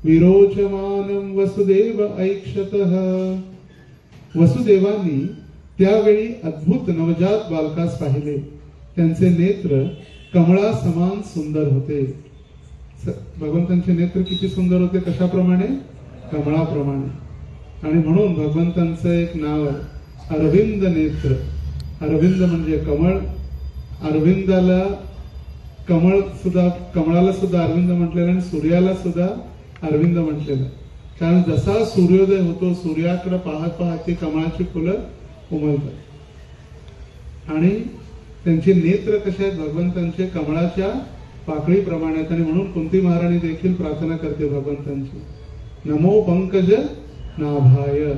विरोचमानं वसुदेव ऐक्षतः. वसुदेवांनी त्यावेळी अद्भुत नवजात बालकास पाहिले. त्यांचे नेत्र कमळा समान सुंदर होते. भगवंतांचे नेत्र किती सुंदर होते, कशाप्रमाणे? कमळाप्रमाणे. आणि म्हणून भगवंतांचं एक नाव आहे अरविंद नेत्र. अरविंद म्हणजे कमळ. अरविंदाला कमळाला सुद्धा अरविंद म्हटलेलं आणि सूर्याला सुद्धा अरविंद म्हटलेलं. कारण जसा सूर्योदय होतो सूर्याकडे पाहत पाहत ती कमळाची फुलं उमलतात. आणि त्यांचे नेत्र कसे आहेत? भगवंतांचे कमळाच्या पाकळीप्रमाणे आहेत. आणि म्हणून कुंती महाराणी देखील प्रार्थना करते भगवंतांची, नमो पंकज नाभाय,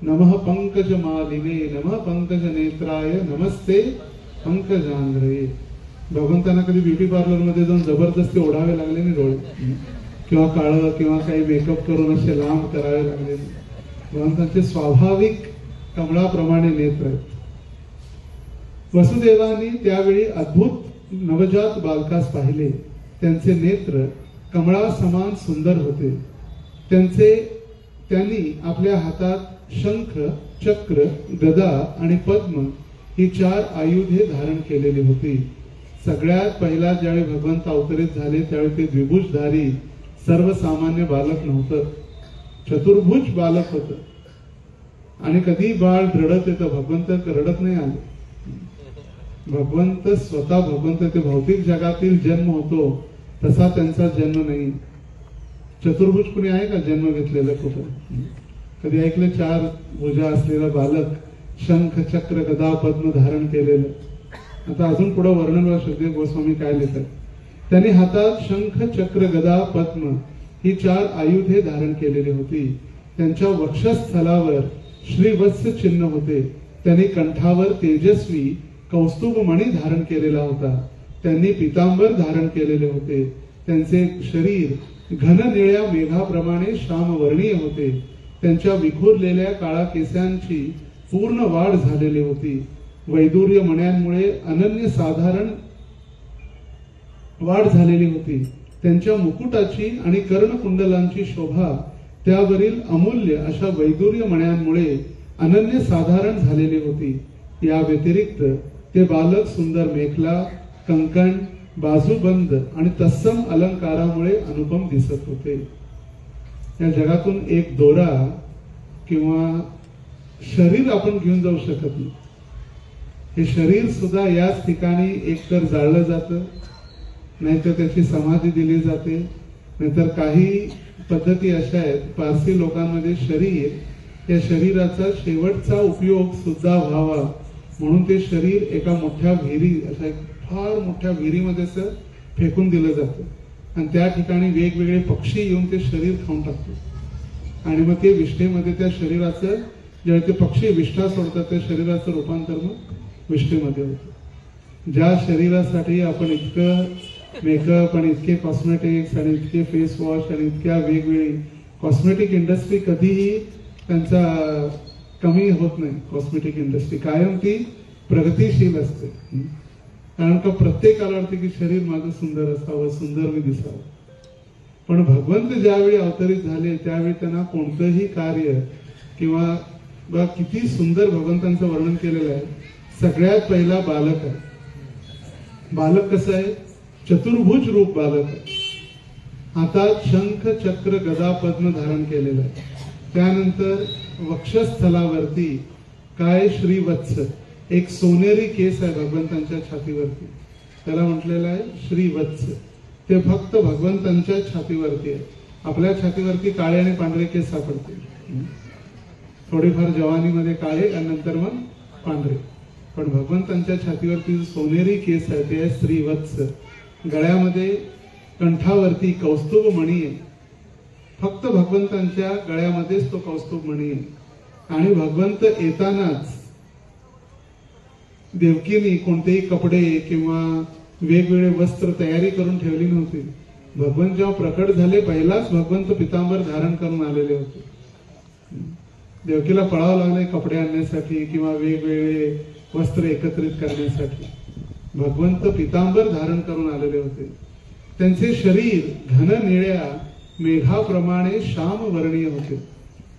नमः पंकज मालिने, नमः पंकज नेत्राय, नमस्ते पंकजांग्रये. भगवंतांना कधी ब्युटी पार्लर मध्ये जाऊन जबरदस्ती ओढावे लागले नाही डोळे, किंवा काळं किंवा काही मेकअप करून असे लांब करावे लागले. भगवंतांचे स्वाभाविक कमळाप्रमाणे नेत्र आहेत. वसुदेवांनी त्यावेळी अद्भुत नवजात बालकास पाहिले. त्यांचे नेत्र कमळा समान सुंदर होते. त्यांनी आपल्या हातात शंख, चक्र, गदा आणि पद्म ही 4 आयुधे धारण केलेली होती. सगळ्यात पहिला ज्यावेळी भगवंत अवतरित झाले त्यावेळी ते द्विभुजधारी सर्वसामान्य बालक नव्हतं, चतुर्भुज बालक होतं. आणि कधी बाळ रडत येतं, भगवंत रडत नाही आले. भगवंत स्वतः भगवंत ते भौतिक जगातील जन्म होतो तसा त्यांचा जन्म नाही. चतुर्भुज कुणी आहे का जन्म घेतलेलं कुठं? कधी ऐकलं? 4 भुजा असलेला बालक, शंख, चक्र, गदा, पद्म धारण केलेलं. आता अजून पुढे वर्णन सुखदेव गोस्वामी काय लिहितात. त्यांनी हातात शंख, चक्र, गदा, पद्म ही 4 आयुधे धारण केलेली होती. त्यांच्या वक्षस्थलावर श्रीवत्स चिन्ह होते. त्यांनी कंठावर तेजस्वी कौस्तुभ मणी धारण केलेला होता. त्यांनी पितांबर धारण केलेले होते. त्यांचे शरीर घन निळ्या मेघाप्रमाणे श्यामवर्णीय होते. त्यांच्या विखुरलेल्या काळा केसांची पूर्ण वाढ झालेली होती. वैदुर्य मण्यांमुळे अनन्य साधारण वाढ झालेली होती. त्यांच्या मुकुटाची आणि कर्णकुंडलांची शोभा त्यावरील अमूल्य अशा वैदुर्य मण्यांमुळे अनन्य साधारण झालेली होती. या व्यतिरिक्त ते बालक सुंदर मेखला, कंकण, बाजूबंद आणि तत्सम अलंकारामुळे अनुपम दिसत होते. या जगातून एक दोरा किंवा शरीर आपण घेऊन जाऊ शकत नाही. हे शरीर सुद्धा याच ठिकाणी एकतर जाळलं जातं, नाहीतर त्याची समाधी दिली जाते, नाहीतर काही पद्धती अशा आहेत पारसी लोकांमध्ये शरीर या शरीराचा शेवटचा उपयोग सुद्धा व्हावा म्हणून ते शरीर एका मोठ्या विहिरी, अशा फार मोठ्या विहिरीमध्ये असं फेकून दिलं जातं. आणि त्या ठिकाणी वेगवेगळे पक्षी येऊन ते शरीर खाऊन टाकतात. आणि मग ते विष्ठेमध्ये त्या शरीराचं, जेव्हा ते पक्षी विष्ठा सोडतात त्या शरीराचं रूपांतर मग विष्ठेमध्ये होतं. ज्या शरीरासाठी आपण इतकं मेकअप आणि इतके कॉस्मेटिक्स आणि इतके फेस वॉश आणि इतक्या वेगवेगळी कॉस्मेटिक इंडस्ट्री कधीही त्यांचा कमी होत नाही. कॉस्मेटिक इंडस्ट्री कायम ती प्रगतीशील असते. कारण का प्रत्येकाला वाटते की शरीर माझं सुंदर असावं, सुंदर मी दिसावं. पण भगवंत ज्यावेळी अवतरित झाले त्यावेळी त्यांना कोणतंही कार्य किंवा बघा किती सुंदर भगवंतांचं वर्णन केलेलं आहे. सगळ्यात पहिला बालक आहे. बालक कसं आहे? चतुर्भुज रूप बालक आहे. हातात शंख, चक्र, गदा, पद्म धारण केलेलं आहे. त्यानंतर वक्षस्थलावरती काय श्रीवत्स, एक सोनेरी केस आहे भगवंतांच्या छातीवरती, त्याला म्हटलेलं आहे श्रीवत्स. ते फक्त भगवंतांच्या छातीवरती आहे. आपल्या छातीवरती काळे आणि पांढरे केस सापडते. थोडीफार जवानीमध्ये काळे आणि नंतर मग पांढरे. पण भगवंतांच्या छातीवरती सोनेरी केस आहे ते आहे श्रीवत्स. गळ्यामध्ये, कंठावरती कौस्तुभ मणी आहे. फक्त भगवंतांच्या गळ्यामध्येच तो कौस्तुभ मणी आहे. आणि भगवंत येतानाच देवकीने कोणतेही कपडे किंवा वेगवेगळे वस्त्र तयारी करून ठेवली नव्हती. भगवंत जेव्हा प्रकट झाले पहिलाच भगवंत पितांबर धारण करून आलेले होते. देवकीला पळावं लागले कपडे आणण्यासाठी किंवा वेगवेगळे वस्त्र एकत्रित करण्यासाठी. भगवंत पितांबर धारण करून आलेले होते. त्यांचे शरीर घन निळ्या मेघाप्रमाणे श्याम वर्णीय होते.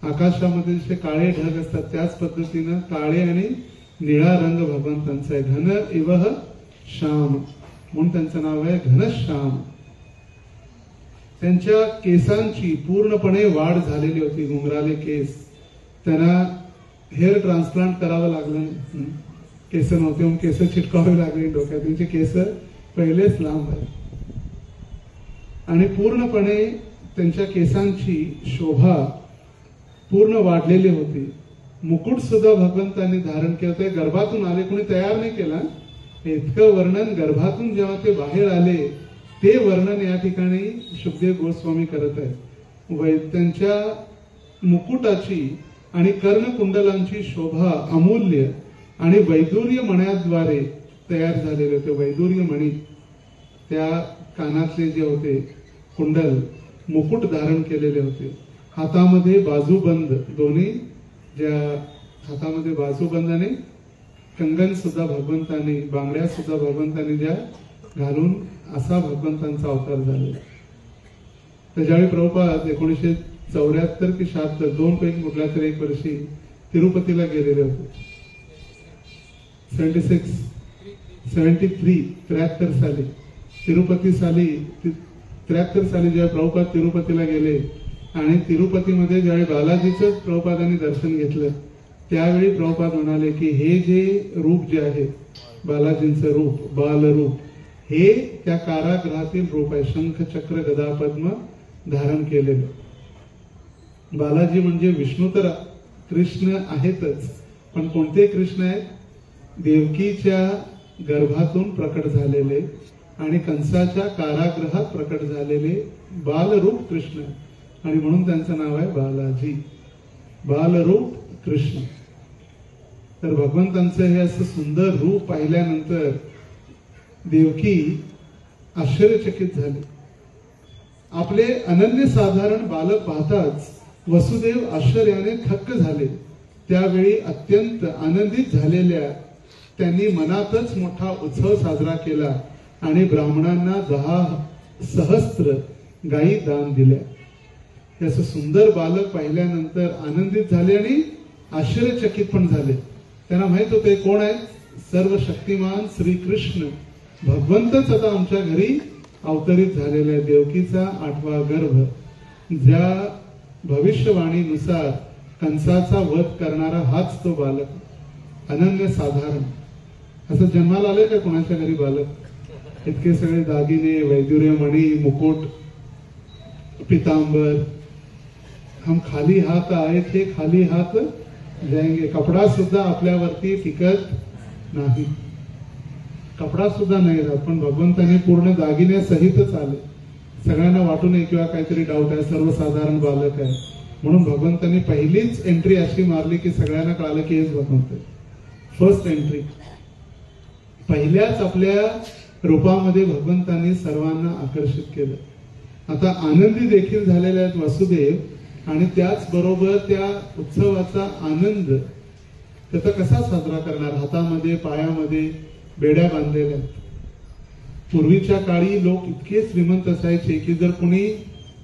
आकाशामध्ये जसे काळे ढग असतात त्याच पद्धतीनं काळे आणि निळा रंग भगवंतांचा आहे. घन इवह श्याम म्हणून त्यांचं नाव आहे घनश्याम. त्यांच्या केसांची पूर्णपणे वाढ झालेली होती, घुंगराले केस. त्यांना हेअर ट्रान्सप्लांट करावं लागलं, केस नव्हते म्हणून केस चिटकावे लागले डोक्यात. त्यांचे केस पहिलेच लांब आहे आणि पूर्णपणे त्यांच्या केसांची शोभा पूर्ण वाढलेली होती. मुकुट सुद्धा भगवंतांनी धारण केलं होतं. गर्भातून आले, कोणी तयार नाही केला. इतकं वर्णन गर्भातून जेव्हा ते बाहेर आले ते वर्णन या ठिकाणी शुकदेव गोस्वामी करत आहेत. त्यांच्या मुकुटाची आणि कर्णकुंडलांची शोभा अमूल्य आणि वैदुर्य मण्याद्वारे तयार झालेले होते. वैदुर्य मणी, त्या कानातले जे होते कुंडल, मुकुट धारण केलेले होते. हातामध्ये बाजूबंद, दोन्ही ज्या हातामध्ये बाजूबंद आणि कंगन सुद्धा भगवंतांनी, बांगड्या सुद्धा भगवंतांनी ज्या घालून असा भगवंतांचा अवतार झाला. तर ज्यावेळी प्रभुपाद 1974 की 76 दोन पैकी कुठल्या तरी एक वर्षी तिरुपतीला गेलेले होते. 73 साली तिरुपती साली 73 साली जेव्हा प्रभुपाद तिरुपतीला गेले आणि तिरुपतीमध्ये ज्यावेळी बालाजीचं प्रभुपादांनी दर्शन घेतलं त्यावेळी प्रभुपाद म्हणाले की हे जे रूप जे आहे बालाजींचं रूप, बालरूप, हे त्या कारागृहातील रूप आहे. शंख चक्र गदा पद्म धारण केलेलं. बालाजी म्हणजे विष्णू तर कृष्ण आहेतच, पण कोणते कृष्ण आहेत? देवकीच्या गर्भातून प्रकट झालेले आणि कंसाच्या कारागृहात प्रकट झालेले बालरूप कृष्ण, आणि म्हणून त्यांचं नाव आहे बालाजी, बालरूप कृष्ण. तर भगवंतांचं हे असं सुंदर रूप पाहिल्यानंतर देवकी आश्चर्यचकित झाली. आपले अनन्य साधारण बालक पाहताच वसुदेव आश्चर्याने थक्क झाले. त्यावेळी अत्यंत आनंदित झालेल्या त्यांनी मनातच मोठा उत्सव साजरा केला आणि ब्राह्मणांना 10 सहस्त्र गायी दान दिल्या. असं सुंदर बालक पाहिल्यानंतर आनंदित झाले आणि आश्चर्यचकित पण झाले. त्यांना माहित होते कोण आहे? सर्व शक्तिमान श्रीकृष्ण भगवंतच आता आमच्या घरी अवतरित झालेला आहे. देवकीचा 8वा गर्भ, ज्या भविष्यवाणीनुसार कंसाचा वध करणारा हाच तो बालक, अनन्य साधारण. असं जन्माला आले का कोणाच्या घरी बालक? इतके सगळे दागिने, वैदुर्य मणी, मुकुट, पितांबर. हम खाली हात आए थे, खाली हात जाएंगे. कपडा सुद्धा आपल्यावरती टिकत नाही, कपडा सुद्धा नाही राहत, पण भगवंतांनी पूर्ण दागिन्यासहितच आले. सगळ्यांना वाटू नये किंवा काहीतरी डाऊट आहे, सर्वसाधारण बालक आहे म्हणून भगवंतांनी पहिलीच एंट्री अशी मारली की सगळ्यांना कळालं की हेच भगवंत आहे. फर्स्ट एंट्री, पहिल्याच आपल्या रूपामध्ये भगवंतांनी सर्वांना आकर्षित केलं. आता आनंदी देखील झालेले आहेत वसुदेव, आणि त्याचबरोबर त्या उत्सवाचा आनंद त्याचा कसा साजरा करणार? हातामध्ये पायामध्ये बेड्या बांधलेल्या आहेत. पूर्वीच्या काळी लोक इतके श्रीमंत असायचे की जर कोणी,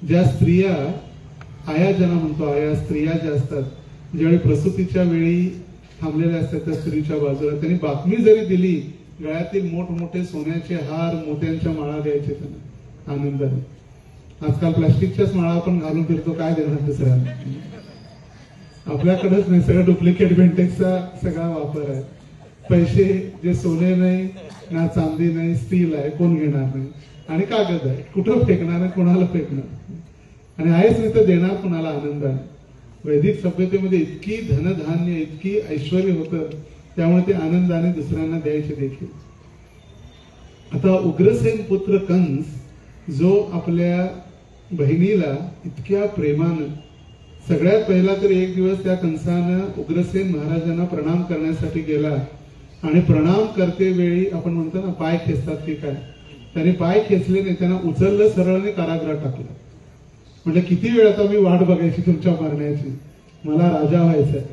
ज्या स्त्रिया आया ज्यांना म्हणतो, आया स्त्रिया ज्या असतात, ज्यावेळी प्रसूतीच्या वेळी थांबलेल्या असतात त्या स्त्रीच्या बाजूला, त्यांनी बातमी जरी दिली, गळ्यातील मोठमोठे सोन्याचे हार, मोत्यांच्या माळा द्यायचे त्यांना आनंदाने. आजकाल प्लास्टिकच्याच माळा आपण घालून फिरतो, काय देणार दुसऱ्यांना? आपल्याकडेच नाही, सगळं डुप्लिकेट बेंटेक्सचा सगळा वापर आहे. पैसे जे सोने नाही ना चांदी नाही, स्टील आहे, कोण घेणार नाही, आणि कागद आहे, कुठं फेकणार आहे, कोणाला फेकणार, आणि आहेच नाही तर देणार कोणाला आनंदाने. वैदिक सभ्यतेमध्ये इतकी धनधान्य, इतकी ऐश्वर्य होतं, त्यामुळे ते आनंदाने दुसऱ्यांना द्यायचे देखील. आता उग्रसेन पुत्र कंस जो आपल्या बहिणीला इतक्या प्रेमानं, सगळ्यात पहिला तर एक दिवस त्या कंसानं उग्रसेन महाराजांना प्रणाम करण्यासाठी गेला, आणि प्रणाम करते वेळी आपण म्हणतो ना पाय खेचतात की काय, त्याने पाय खेचले नाही, त्यांना उचललं सरळने कारागृहात टाकलं. म्हणजे किती वेळ आता मी वाट बघायची तुमच्या मरण्याची, मला राजा व्हायचंय.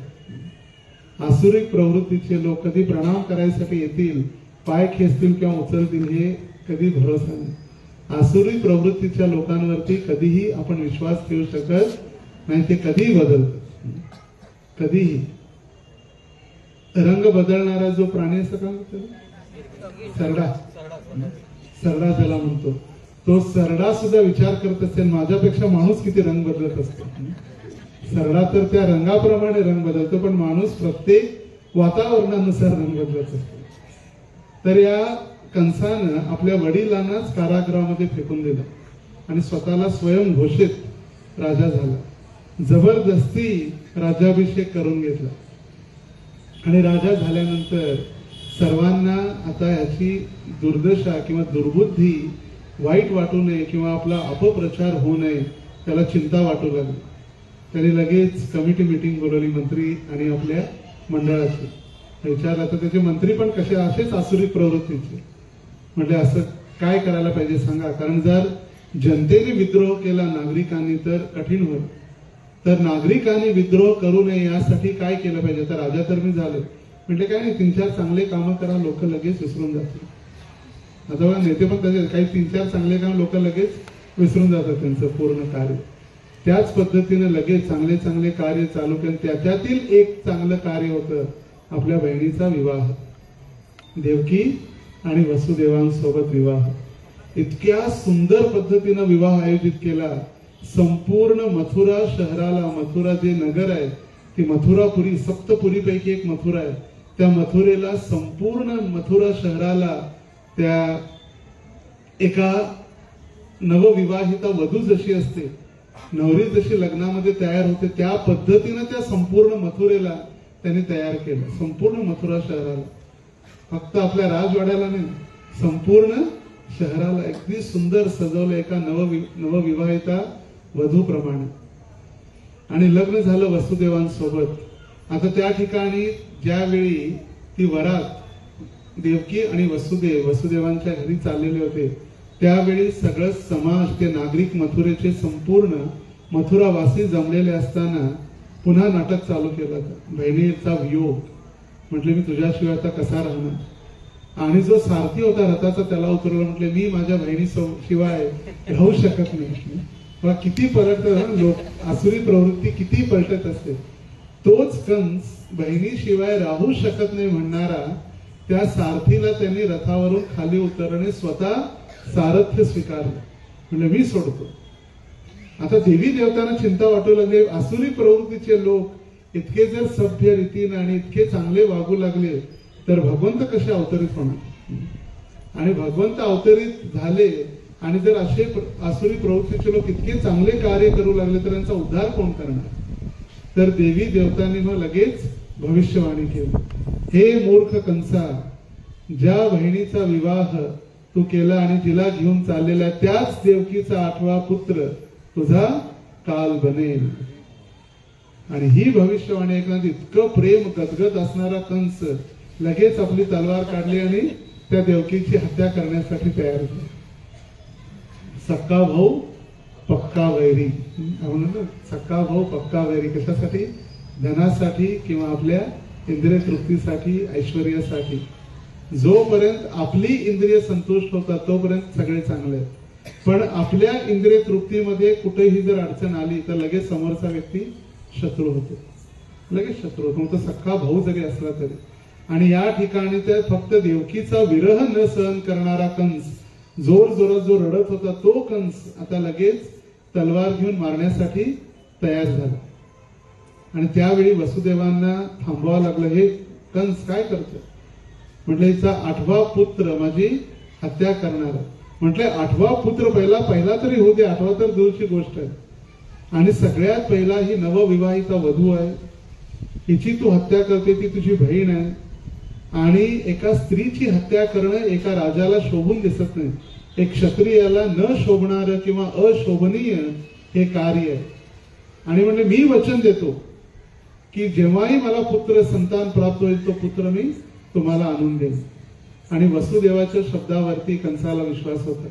आसुरिक प्रवृत्तीचे लोक कधी प्रणाम करायसाठी येतील पाय खेचतील किंवा उचलतील हे कधी भरोसा नाही. आसुरी प्रवृत्तीच्या लोकांवरती कधीही आपण विश्वास ठेवू शकत नाही. ते कधीही बदलतात, कधीही. रंग बदलणारा जो प्राणी असतो का सरडा, सरडा ज्याला म्हणतो, तो सरडा सुद्धा विचार करत असेल माझ्यापेक्षा माणूस किती रंग बदलत असतो. सरडा तर त्या रंगाप्रमाणे रंग बदलतो, पण माणूस प्रत्येक वातावरणानुसार रंग बदलत असतो. तर या कंसानं आपल्या वडिलांनाच कारागृहामध्ये फेकून दिलं आणि स्वतःला स्वयंघोषित राजा झाला. जबरदस्ती राज्याभिषेक करून घेतला आणि राजा झाल्यानंतर सर्वांना आता याची दुर्दशा किंवा दुर्बुद्धी वाईट वाटू नये किंवा आपला अपप्रचार होऊ नये त्याला चिंता वाटू लागली. त्याने लगेच कमिटी मीटिंग बोलवली मंत्री आणि आपल्या मंडळाची. विचारलं तर त्याचे मंत्री पण कसे असेच आसुरी प्रवृत्तीचे. म्हणजे असं काय करायला पाहिजे सांगा, कारण जर जनतेने विद्रोह केला नागरिकांनी तर कठीण होईल. तर नागरिकांनी विद्रोह करू नये यासाठी काय केलं पाहिजे. तर राजा तर मी झालो म्हणजे काय नाही, 3-4 चांगले कामं करा, लोक लगेच विसरून जातील. आता बघा नेते पण तसे, काही 3-4 चांगले काम लोक लगेच विसरून जातात त्यांचं पूर्ण कार्य. त्याच पद्धतीने लगेच चांगले चांगले कार्य चालू केले. त्याच्यातील एक चांगलं कार्य होतं आपल्या बहिणीचा विवाह, देवकी आणि वसुदेवांसोबत विवाह. इतक्या सुंदर पद्धतीनं विवाह आयोजित केला. संपूर्ण मथुरा शहराला, मथुरा जे नगर आहे ती मथुरापुरी, सप्तपुरीपैकी एक मथुरा आहे, त्या मथुरेला, संपूर्ण मथुरा शहराला त्या एका नवविवाहिता वधू जशी असते, नवरी जशी लग्नामध्ये तयार होते, त्या पद्धतीनं त्या संपूर्ण मथुरेला त्यांनी तयार केलं. संपूर्ण मथुरा शहराला, फक्त आपल्या राजवाड्याला नाही, संपूर्ण शहराला अगदी सुंदर सजवलं एका नवविवाहिता वधूप्रमाणे. आणि लग्न झालं वसुदेवांसोबत. आता त्या ठिकाणी ज्यावेळी ती वरात देवकी आणि वसुदेवांच्या घरी चाललेले होते, त्यावेळी सगळं समाज, ते नागरिक, मथुरेचे संपूर्ण मथुरावासी जमलेले असताना पुन्हा नाटक चालू केलं होतं. बहिणीचा वियोग. म्हटले मी तुझ्याशिवाय आता कसा राहणार. आणि जो सारथी होता रथाचा त्याला उतरवलं. म्हटले मी माझ्या बहिणी शिवाय राहू शकत नाही. किती पलटत लोक, आसुरी प्रवृत्ती किती पलटत असते. तोच कंस बहिणीशिवाय राहू शकत नाही म्हणणारा त्या सारथीला त्यांनी रथावरून खाली उतरणे, स्वतः सारथ्य स्वीकारलं. म्हणजे मी सोडतो. आता देवी देवतांना चिंता वाटू लागली. आसुरी प्रवृत्तीचे लोक इतके जर सभ्य रीतीने आणि इतके चांगले वागू लागले तर भगवंत कसे अवतरित होणार. आणि भगवंत अवतरित झाले आणि जर असे आसुरी प्रवृत्तीचे लोक इतके चांगले कार्य करू लागले तर त्यांचा उद्धार कोण करणार. तर देवी देवतांनी मग लगेच भविष्यवाणी केली. हे मूर्ख कंसा, ज्या बहिणीचा विवाह तू केला आणि जिला घेऊन चाललेला त्याच देवकीचा 8वा पुत्र तुझा काल बनेल. आणि ही भविष्यवाणी ऐकल्यानंतर इतकं प्रेम गदगद असणारा कंस लगेच आपली तलवार काढली आणि त्या देवकीची हत्या करण्यासाठी तयार झाला. सक्का भाऊ पक्का वैरी. सक्का भाऊ पक्का वैरी कशासाठी. धनासाठी किंवा आपल्या इंद्रिय तृप्तीसाठी, ऐश्वर्यासाठी. जोपर्यंत आपली इंद्रिय संतुष्ट होतात तोपर्यंत सगळे चांगले आहेत. पण आपल्या इंद्रिय तृप्तीमध्ये कुठेही जर अडचण आली तर लगेच समोरचा व्यक्ती शत्रू होतो, लगेच शत्रू होतो. तो सख्खा भाऊ जरी असला तरी. आणि या ठिकाणी तर फक्त देवकीचा विरह न सहन करणारा कंस, जोर जोरात जो रडत होता तो कंस आता लगेच तलवार घेऊन मारण्यासाठी तयार झाला. आणि त्यावेळी वसुदेवांना थांबवावं लागलं. हे कंस काय करतो. म्हटलं हिचा 8वा पुत्र माझी हत्या करणार. म्हटलं 8वा पुत्र पहिला तरी होऊ दे, 8वा तर दूरची गोष्ट आहे. आणि सगळ्यात पहिला ही नवविवाहिता वधू आहे, हिची तू हत्या करते, ती तुझी बहीण आहे. आणि एका स्त्रीची हत्या करणं एका राजाला शोभून दिसत नाही. एक क्षत्रियाला न शोभणारं किंवा अशोभनीय हे कार्य आहे. आणि म्हणजे मी वचन देतो की जेव्हाही मला पुत्र संतान प्राप्त होईल तो पुत्र मी तुम्हाला आणून देईन. आणि वसुदेवाच्या शब्दावरती कंसाला विश्वास होता.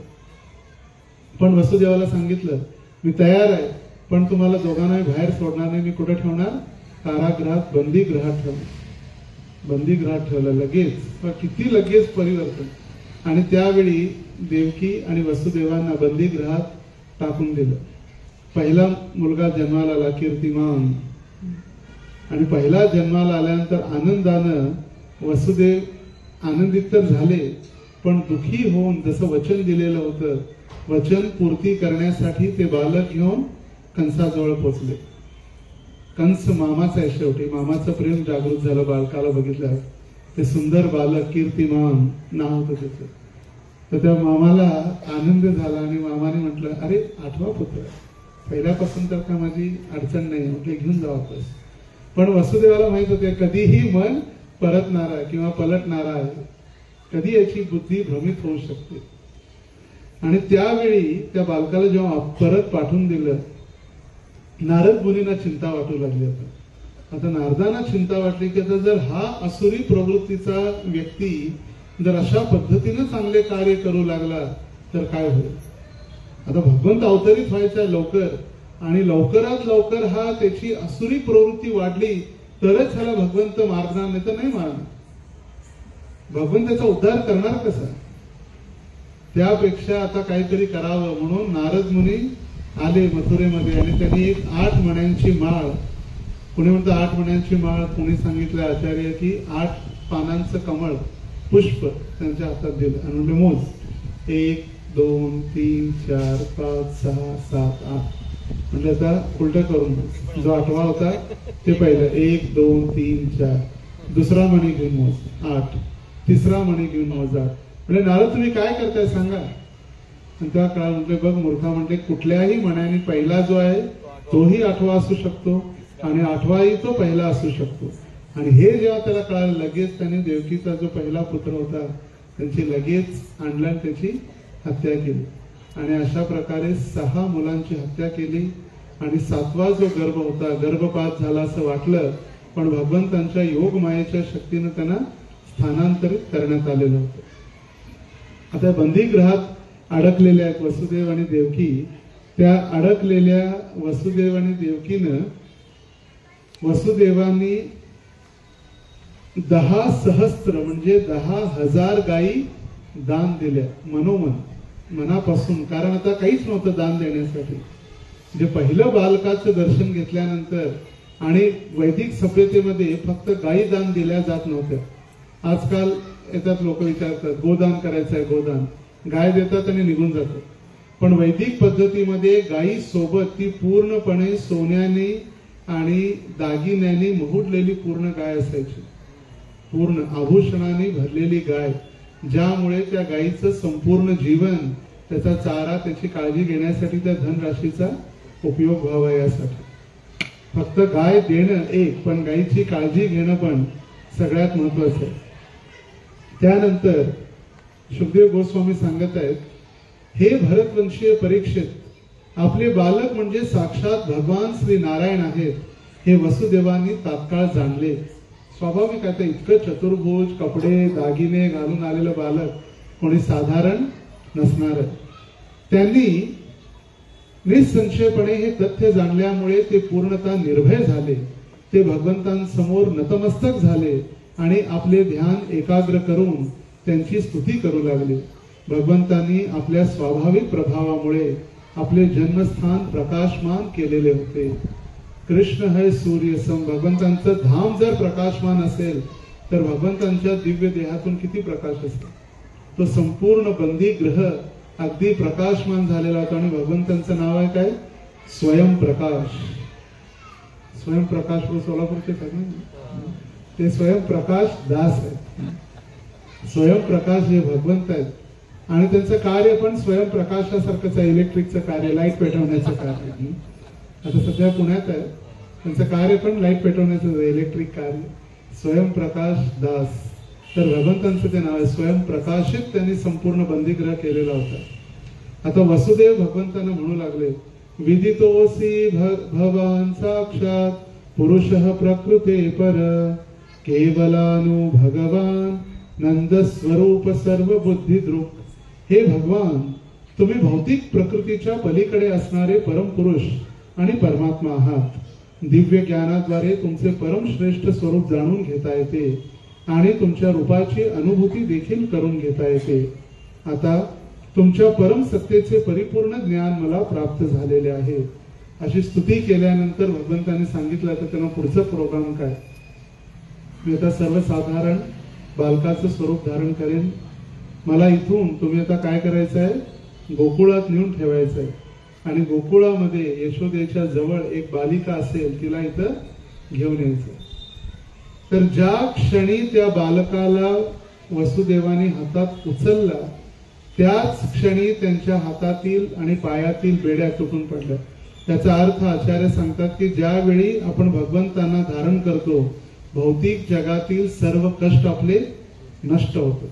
पण वसुदेवाला सांगितलं मी तयार आहे, पण तुम्हाला दोघांना बाहेर सोडणार नाही. मी कुठे ठेवणार. कारागृहात, बंदी गृहात ठेवणार. बंदीगृहात ठेवलं लगेच, किती लगेच परिवर्तन. आणि त्यावेळी देवकी आणि वसुदेवांना बंदीगृहात टाकून दिलं. पहिला मुलगा जन्माला आला कीर्तिमान, आणि पहिला जन्माला आल्यानंतर आनंदानं वसुदेव आनंदित तर झाले, पण दुखी होऊन जसं वचन दिलेलं होतं, वचन पूर्ती करण्यासाठी ते बालक घेऊन कंसाजवळ पोचले. कंस मामाचा आहे, शेवटी मामाचं प्रेम जागृत झालं बालकाला बघितलं. ते सुंदर बालक कीर्तिमान नाव होतं त्याचं. तर त्या मामाला आनंद झाला आणि मामाने म्हटलं, अरे आठवा पुत्र, पहिल्यापासून तर का माझी अडचण नाही, म्हटलं घेऊन जा वापस. पण वसुदेवाला माहित होते कधीही मन परतणारा आहे किंवा पलटणारा आहे, कधी याची बुद्धी भ्रमित होऊ शकते. आणि त्यावेळी त्या बालकाला जेव्हा परत पाठवून दिलं, नारद मुनींना चिंता वाटू लागली. आता नारदांना चिंता वाटली की आता जर हा असुरी प्रवृत्तीचा व्यक्ती जर अशा पद्धतीने चांगले कार्य करू लागला तर काय होईल. आता भगवंत अवतरित व्हायचा लवकर, आणि लवकरात लवकर हा त्याची असुरी प्रवृत्ती वाढली तरच ह्याला भगवंत मारणार, नाही तर नाही मारणार. भगवंत त्याचा उद्धार करणार कसा. त्यापेक्षा आता काहीतरी करावं म्हणून नारद मुनी आले मथुरेमध्ये, आणि त्यांनी एक 8 मण्यांची माळ, कुणी म्हणतं 8 मण्यांची माळ, कुणी सांगितलं आचार्य की 8 पानांचं कमळ पुष्प त्यांच्या हातात दिलं आणि म्हणजे मोज 1 2 3 4 5 6 7 8. म्हणजे आता उलट करून जो 8वा होता ते पहिलं 1 2 3 4, दुसरा मणी घेऊन मोज 8, तिसरा मणी घेऊन मोज 8. म्हणजे नारद तुम्ही काय करताय सांगा. आणि त्या काळात म्हटले, बघ मूर्खा, म्हटले कुठल्याही मण्याने पहिला जो आहे तोही 8वा असू शकतो आणि 8वाही तो पहिला असू शकतो. आणि हे जेव्हा त्याला कळालं, लगेच त्याने देवकीचा जो पहिला पुत्र होता त्यांची लगेच आणला आणि त्याची हत्या केली. आणि अशा प्रकारे 6 मुलांची हत्या केली. आणि 7वा जो गर्भ होता, गर्भपात झाला असं वाटलं, पण भगवंतांच्या योग मायेच्या शक्तीनं त्यांना स्थानांतरित करण्यात आलेलं होतं. आता बंदीगृहात अडकलेल्या आहेत वसुदेव आणि देवकी. त्या अडकलेल्या वसुदेव आणि देवकीनं वसुदेवांनी 10 सहस्त्र म्हणजे 10,000 गायी दान दिल्या, मनोमन, मनापासून. कारण आता काहीच नव्हतं दान देण्यासाठी. जे पहिलं बालकाचं दर्शन घेतल्यानंतर आणि वैदिक सभ्यतेमध्ये फक्त गायी दान दिल्या जात नव्हत्या. आजकाल येतात लोक विचारतात गोदान करायचं आहे, गोदान, गाय देतात आणि निघून जातात. पण वैदिक पद्धतीमध्ये गायी सोबत ती पूर्णपणे सोन्याने आणि दागिन्याने मोडलेली पूर्ण गाय असायची, पूर्ण आभूषणाने भरलेली गाय, ज्यामुळे त्या गायीचं संपूर्ण जीवन, त्याचा चारा, त्याची काळजी घेण्यासाठी त्या धनराशीचा उपयोग व्हावा यासाठी. फक्त गाय देणं एक, पण गायीची काळजी घेणं पण सगळ्यात महत्वाचं आहे. त्यानंतर सुखदेव गोस्वामी सांगत आहेत, हे भरतवंशीय परीक्षित, आपले बालक म्हणजे साक्षात भगवान श्री नारायण आहेत हे वसुदेवांनी तात्काळ जाणले. स्वाभाविक आहे, इतकं चतुर्भुज, कपडे दागिने घालून आलेलं बालक कोणी साधारण नसणार. त्यांनी निसंशयपणे हे तथ्य जाणल्यामुळे ते पूर्णतः निर्भय झाले. ते भगवंतांसमोर नतमस्तक झाले आणि आपले ध्यान एकाग्र करून त्यांची स्तुती करू लागले. भगवंतांनी आपल्या स्वाभाविक प्रभावामुळे आपले जन्मस्थान प्रकाशमान केलेले होते. कृष्ण है सूर्य सम, भगवंतांचं धाम जर प्रकाशमान असेल तर भगवंतांच्या दिव्य देहातून किती प्रकाश असेल. तो संपूर्ण बंदीगृह अगदी प्रकाशमान झालेला होता. आणि भगवंतांचं नाव आहे काय, स्वयंप्रकाश. स्वयंप्रकाश सोलापूरचे ते स्वयंप्रकाश दास आहेत. स्वयंप्रकाश हे भगवंत आहेत आणि त्यांचं कार्य पण स्वयंप्रकाशासारखंच आहे. इलेक्ट्रिकचं कार्य, लाईट पेटवण्याचं कार्य. आता सध्या पुण्यात आहे, त्यांचं कार्य पण लाईट पेटवण्याचं इलेक्ट्रिक कार्य. स्वयंप्रकाश दास, तर भगवंतांचं ते नाव आहे. स्वयंप्रकाशित त्यांनी संपूर्ण बंदीगृह केलेला होता. आता वसुदेव भगवंतांना म्हणू लागले, विदितोसी भगवान साक्षात पुरुषः प्रकृते पर, केवलानु भगवान नंद स्वरूप सर्व बुद्धिद्रुक. हे भगवान, तुम्ही भौतिक प्रकृतीच्या पलीकडे असणारे परमपुरुष आणि परमात्मा आहात. दिव्य ज्ञानाद्वारे तुमचे परमश्रेष्ठ स्वरूप जाणून घेता येते. आणि तुमच्या रूपाची अनुभूती देखील करून घेता येते. आता तुमच्या परम सत्तेचे परिपूर्ण ज्ञान मला प्राप्त झालेले आहे. अशी स्तुती केल्यानंतर भगवंतांनी सांगितलं तर त्यांना पुढचं प्रोग्राम काय. मी आता सर्वसाधारण बालकाचं स्वरूप धारण करेन. मला इथून तुम्ही आता काय करायचं आहे, गोकुळात नेऊन ठेवायचं आहे आणि गोकुळामध्ये यशोदेच्या जवळ एक बालिका असेल तिला इथं घेऊन यायचं. तर ज्या क्षणी त्या बालकाला वसुदेवाने हातात उचलला त्याच क्षणी त्यांच्या हातातील आणि पायातील बेड्या तुटून पडल्या. त्याचा अर्थ आचार्य सांगतात की ज्यावेळी आपण भगवंतांना धारण करतो भौतिक जगातील सर्व कष्ट आपले नष्ट होतात.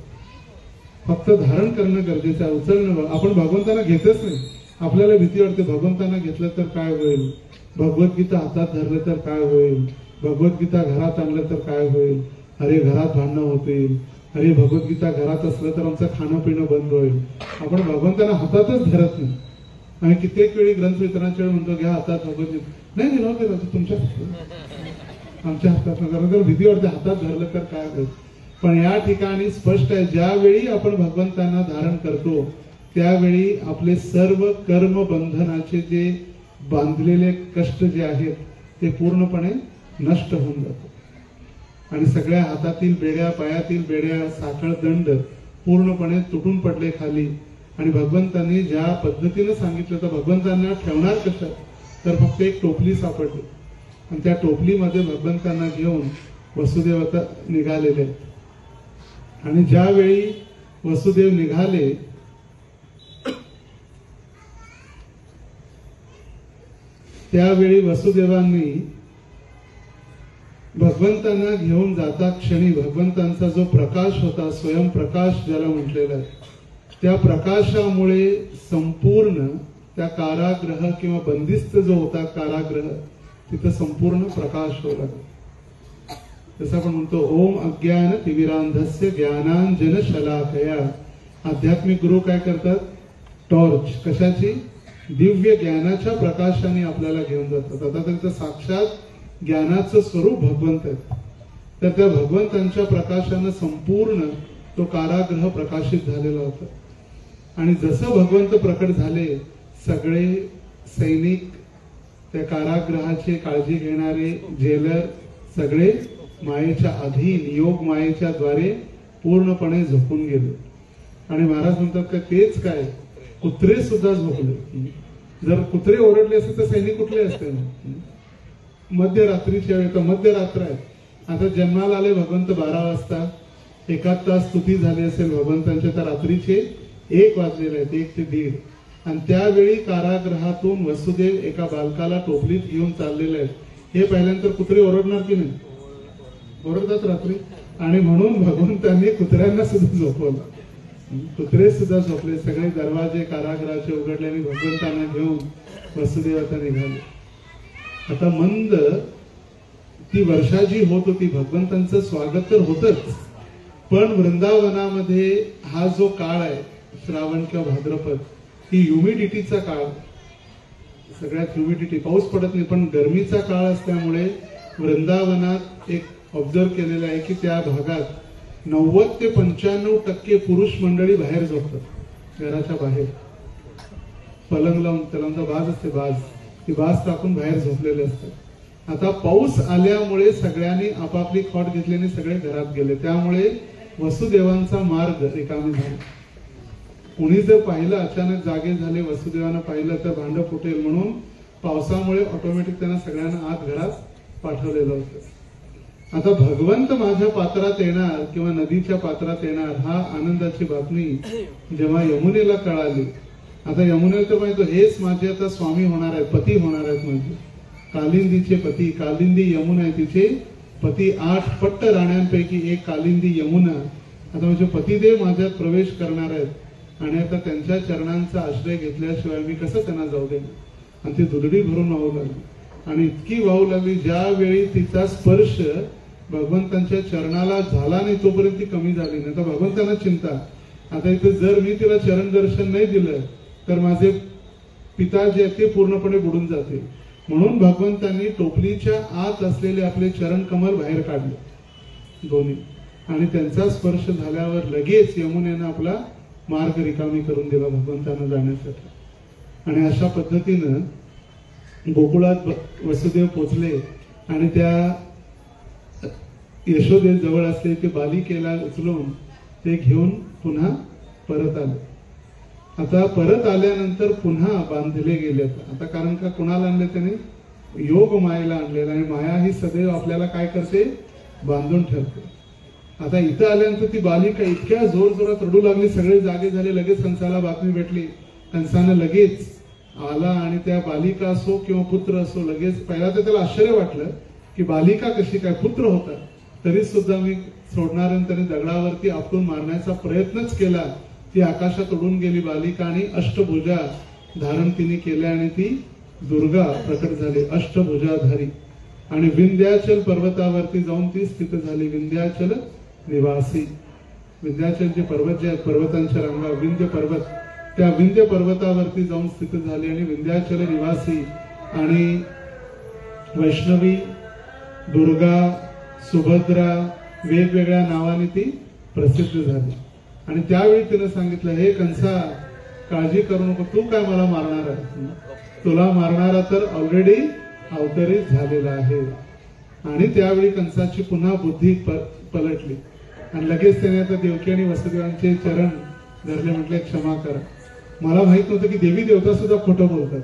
फक्त धारण करणं गरजेचं आहे, उचलणं. आपण भगवंतांना घेतच नाही. आपल्याला भीती वाटते भगवंतांना घेतलं तर काय होईल, भगवद्गीता हातात धरलं तर काय होईल, भगवद्गीता घरात आणलं तर काय होईल, अरे घरात भांडणं होतील, अरे भगवद्गीता घरात असलं तर आमचं खाणं पिणं बंद होईल. आपण भगवंतांना हातातच धरत नाही. आम्ही कित्येक वेळी ग्रंथ वितरणाच्या वेळी म्हणतो घ्या हातात भगवद्गीता, नाही नाही राहू दे तुमच्या आमच्या हातात नका. तर भीती वाटते हातात धरलं तर काय होईल. पण या ठिकाणी स्पष्ट आहे ज्यावेळी आपण भगवंतांना धारण करतो त्यावेळी आपले सर्व कर्म बंधनाचे जे बांधलेले कष्ट जे आहेत ते पूर्णपणे नष्ट होऊन जातात आणि सगळ्या हातातील बेड्या पायातील बेड्या साखळ दंड पूर्णपणे तुटून पडले खाली. आणि भगवंतांनी ज्या पद्धतीने सांगितलं तर भगवंतांना ठेवणार कशात, तर फक्त एक टोपली सापडली आणि त्या टोपलीमध्ये भगवंतांना घेऊन वसुदेव आता निघालेले आहेत. आणि ज्यावेळी वसुदेव निघाले त्यावेळी वसुदेवांनी भगवंतांना घेऊन जाता क्षणी भगवंतांचा जो प्रकाश होता, स्वयंप्रकाश ज्याला म्हटलेला आहे, त्या प्रकाशामुळे संपूर्ण त्या कारागृह किंवा बंदिस्त जो होता कारागृह तिथं संपूर्ण प्रकाश होऊ लागला. जसं आपण म्हणतो ओम अज्ञान तिमिरांधस्य ज्ञानांजन शलाकया. आध्यात्मिक गुरु काय करतात, टॉर्च कशाची, दिव्य ज्ञानाच्या प्रकाशाने आपल्याला घेऊन जातात. आता त्यांचं साक्षात ज्ञानाचं स्वरूप भगवंत आहे. तर त्या भगवंतांच्या प्रकाशानं संपूर्ण तो कारागृह प्रकाशित झालेला होता. आणि जसं भगवंत प्रकट झाले सगळे सैनिक, त्या कारागृहाचे काळजी घेणारे जेलर सगळे मायेच्या अधीन, योग मायेच्या द्वारे पूर्णपणे झोपून गेले. आणि महाराज म्हणतात का तेच काय, कुत्रे सुद्धा झोपले. जर कुत्रे ओरडले असते तर सैनिक कुठले असते. मध्यरात्रीच्या वेळ, मध्यरात्र आहे. आता जन्माला आले भगवंत 12 वाजता, 1 तास स्तुती झाली असेल भगवंतांच्या, तर रात्रीचे 1 वाजलेले आहेत, 1 ते 1:30. आणि त्यावेळी कारागृहातून वसुदेव एका बालकाला टोपलीत घेऊन चाललेले आहेत. हे पाहिल्यानंतर कुत्रे ओरडणार की नाही, ओरडतात रात्री. आणि म्हणून भगवंतांनी कुत्र्यांना सुद्धा झोपवलं. कुत्रे सुद्धा झोपले. सगळे दरवाजे कारागृहाचे उघडले आणि भगवंतांना घेऊन वसुदेव आता निघाले. आता मंद ती वर्षा जी होत होती, भगवंतांचं स्वागत तर होतच, पण वृंदावनामध्ये हा जो काळ आहे श्रावण किंवा भाद्रपद, ही ह्युमिडिटीचा काळ, सगळ्यात ह्युमिडिटी, पाऊस पडत नाही पण गरमीचा काळ असल्यामुळे वृंदावनात एक ऑब्झर्व केलेलं आहे की त्या भागात 90 ते 95% पुरुष मंडळी बाहेर झोपतात. घराच्या बाहेर पलंग लावून, त्याला बाज असते, बाज, ती बाज टाकून बाहेर झोपलेले असतात. आता पाऊस आल्यामुळे सगळ्यांनी आपापली खॉट घेतली आणि सगळे घरात गेले. त्यामुळे वसुदेवांचा मार्ग रिकामी झाला. कुणी जर पाहिलं, अचानक जागे झाले, वसुदेवांना पाहिलं तर भांड फुटेल, म्हणून पावसामुळे ऑटोमॅटिक त्यांना सगळ्यांना आत घरात पाठवलेलं होतं. आता भगवंत माझ्या पात्रात येणार किंवा नदीच्या पात्रात येणार, हा आनंदाची बातमी जेव्हा यमुनेला कळाली. आता यमुनेला तर माहिती, हेच माझे आता स्वामी होणार आहेत, पती होणार आहेत. म्हणजे कालिंदीचे पती, कालिंदी यमुना आहे, तिचे पती 8 पट्ट राण्यांपैकी एक कालिंदी यमुना. आता म्हणजे पतिदेव माझ्यात प्रवेश करणार आहेत आणि आता त्यांच्या चरणांचा आश्रय घेतल्याशिवाय मी कसं त्यांना जाऊ दे. आणि ती दुधडी भरून वाहू लागली आणि इतकी वाहू लागली, ज्यावेळी तिचा स्पर्श भगवंतांच्या चरणाला झाला नाही तोपर्यंत ती कमी झाली नाही. तर भगवंतांना चिंता, आता इथे जर मी तिला चरण दर्शन नाही दिलं तर माझे पिता जे आहेत ते पूर्णपणे बुडून जाते. म्हणून भगवंतांनी टोपलीच्या आत असलेले आपले चरण कमल बाहेर काढले दोन्ही आणि त्यांचा स्पर्श झाल्यावर लगेच यमुनेनं आपला मार्ग रिकामी करून दिला भगवंतांना जाण्यासाठी. आणि अशा पद्धतीनं गोकुळात वसुदेव पोचले आणि त्या यशोदे जवळ असले ते बालिकेला उचलून ते घेऊन पुन्हा परत आले. आता परत आल्यानंतर पुन्हा बांधले गेले. आता कारण का कुणाला आणले त्याने? योग मायेला आणलेला. आणि माया ही सदैव आपल्याला काय करते? बांधून ठेवते. आता इथं आल्यानंतर ती बालिका इतक्या जोर जोरात रडू लागली. सगळे जागे झाले. लगेच कंसाला बातमी भेटली. कंसानं लगेच आला आणि त्या बालिका असो किंवा पुत्र असो लगेच पहिला तर त्याला आश्चर्य वाटलं की बालिका कशी काय? पुत्र होता तरी सुद्धा मी सोडणार. त्याने दगडावरती आपटून मारण्याचा प्रयत्नच केला. ती आकाशात उडून गेली बालिका आणि अष्टभुजा धारण तिने केल्या आणि ती दुर्गा प्रकट झाली अष्टभुजाधारी. आणि विंध्याचल पर्वतावरती जाऊन ती स्थित झाली. विंध्याचल निवासी. विंध्याचलचे पर्वत जे आहेत पर्वतांच्या रांगा विंध्य पर्वत, त्या विंध्य पर्वतावरती जाऊन स्थित झाली आणि विंध्याचल निवासी आणि वैष्णवी, दुर्गा, सुभद्रा वेगवेगळ्या नावाने ती प्रसिद्ध झाली. आणि त्यावेळी तिने सांगितलं, हे कंसा काळजी करू नको, तू काय मला मारणार आहे? तुला मारणारा तर ऑलरेडी अवतरित झालेला आहे. आणि त्यावेळी कंसाची पुन्हा बुद्धी पलटली आणि लगेच त्याने आता देवकी आणि वसुदेवांचे चरण धरले. म्हटले क्षमा करा, मला माहित नव्हतं की देवी देवता सुद्धा खोटं बोलतात.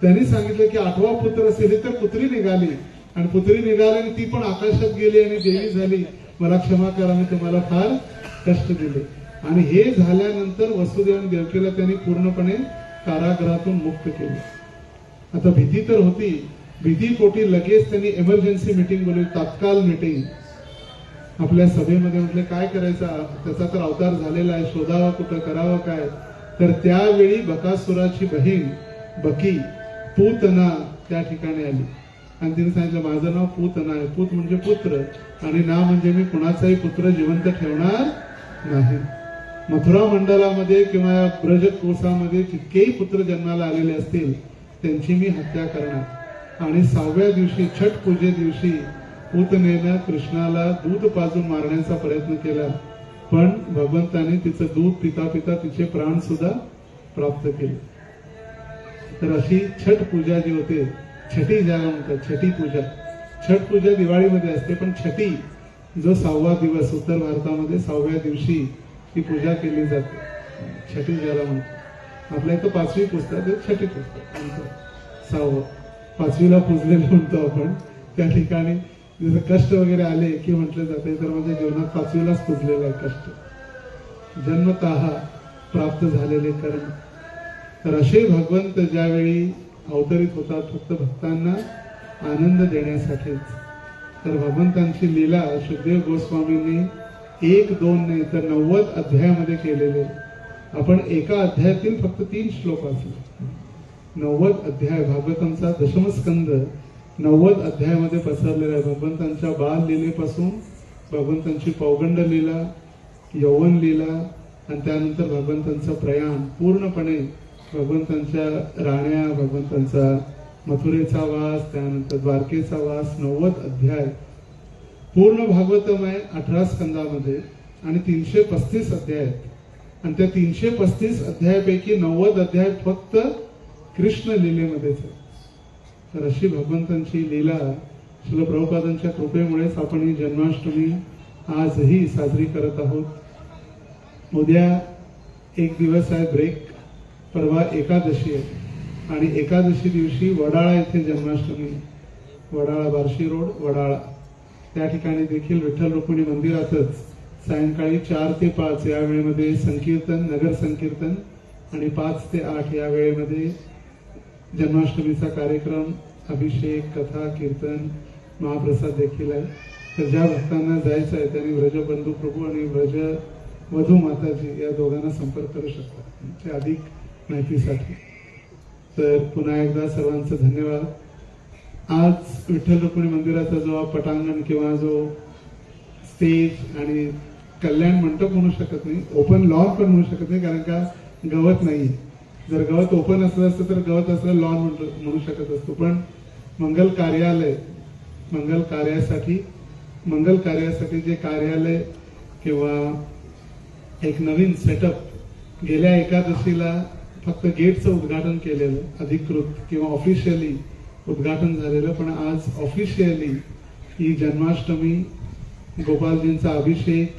त्यांनी सांगितलं की 8वा पुत्र असेल तर पुत्री निघाली आणि पुत्री निघाली आणि ती पण आकाशात गेली आणि देवी झाली. मला क्षमा करा, मी तुम्हाला फार कष्ट दिले. आणि हे झाल्यानंतर वसुदेव आणि देवकीला त्यांनी पूर्णपणे कारागृहातून मुक्त केले. आता भीती तर होती. भीतीपोटी लगेच त्यांनी इमर्जन्सी मीटिंग बोलवली, तात्काळ मीटिंग. आपल्या सभेमध्ये म्हटले काय करायचं? त्याचा तर अवतार झालेला आहे, शोधावा कुठं, करावं काय? तर त्यावेळी बकासुराची बहीण बकी पूतना त्या ठिकाणी आली आणि तिने सांगितलं माझं नाव पूतना आहे. पूत म्हणजे पुत्र आणि ना म्हणजे मी कुणाचाही पुत्र जिवंत ठेवणार नाही. मथुरा मंडलामध्ये किंवा ब्रज कोसामध्ये जितकेही पुत्र जन्माला आलेले असतील त्यांची मी हत्या करणार. आणि 6व्या दिवशी छठ पूजे दिवशी पूतनेनं कृष्णाला दूध पाजून मारण्याचा प्रयत्न केला, पण भगवंताने तिचं दूध पिता पिता तिचे प्राण सुद्धा प्राप्त केले. तर अशी छठ पूजा जी होते, छठी ज्याला म्हणतात, छठी पूजा. छठ पूजा दिवाळीमध्ये असते, पण छठी जो 6वा दिवस उत्तर भारतामध्ये 6व्या दिवशी ती पूजा केली जाते. छठी ज्याला म्हणतात. आपल्या इथं 5वी पुस्तक छठी पुस्तक म्हणतो. 6वं 5वीला पुजलेलं म्हणतो आपण. त्या ठिकाणी जसं कष्ट वगैरे आले की म्हटलं जाते तर म्हणजे जीवनात 5वीलाच पुजलेलं आहे कष्ट, जन्मतः प्राप्त झालेले कर्म. तर असे भगवंत ज्यावेळी अवतरित होतात फक्त भक्तांना आनंद देण्यासाठीच. तर भगवंतांची लीला सुखदेव गोस्वामींनी 1-2 नाही तर 90 अध्यायामध्ये केलेले. आपण एका अध्यायातील फक्त 3 श्लोक वाचले. 90 अध्याय भागवतांचा दशमस्कंद 90 अध्यायामध्ये पसरलेला आहे. भगवंतांच्या बाल लीलेपासून भगवंतांची पौगंड लीला, यौवन लीला आणि त्यानंतर भगवंतांचं प्रयाण, पूर्णपणे भगवंतांच्या राण्या, भगवंतांचा मथुरेचा वास, त्यानंतर द्वारकेचा वास, 90 अध्याय पूर्ण भागवतम आहे 18 स्कंदामध्ये आणि 335 अध्याय आहेत. आणि त्या 335 अध्यायापैकी 90 अध्याय फक्त कृष्ण लीलेमध्येच आहे. तर अशी भगवंतांची लीला श्रील प्रभुपादांच्या कृपेमुळेच आपण ही जन्माष्टमी आजही साजरी करत आहोत. उद्या एक दिवस आहे ब्रेक, परवा एकादशी आहे आणि एकादशी दिवशी वडाळा येथे जन्माष्टमी. वडाळा, बार्शी रोड वडाळा, त्या ठिकाणी देखील विठ्ठल रुक्मिणी मंदिरातच सायंकाळी 4 ते 5 या वेळेमध्ये संकीर्तन, नगर संकीर्तन आणि 5 ते 8 या वेळेमध्ये जन्माष्टमीचा कार्यक्रम, अभिषेक, कथा, कीर्तन, महाप्रसाद देखील आहे. तर ज्या भक्तांना जायचं आहे त्यांनी व्रजबंधू प्रभू आणि व्रज वधू माताजी या दोघांना संपर्क करू शकतात अधिक माहितीसाठी. तर पुन्हा एकदा सर्वांचं धन्यवाद. आज विठ्ठल रुक्मिणी मंदिराचा जो पटांगण किंवा जो स्टेज आणि कल्याण मंडप म्हणू शकत नाही, ओपन लॉन पण म्हणू शकत नाही, कारण का गवत नाही. जर गवत ओपन असलं असतं तर गवत असलं लॉन म्हणू शकत असतो. पण मंगल कार्यालय, मंगल कार्यासाठी मंगल कार्यासाठी जे कार्यालय किंवा एक नवीन सेटअप गेल्या एकादशीला फक्त गेटचं उद्घाटन केलेलं, अधिकृत किंवा ऑफिशियली उद्घाटन झालेलं, पण आज ऑफिशियली ही जन्माष्टमी, गोपालजींचा अभिषेक,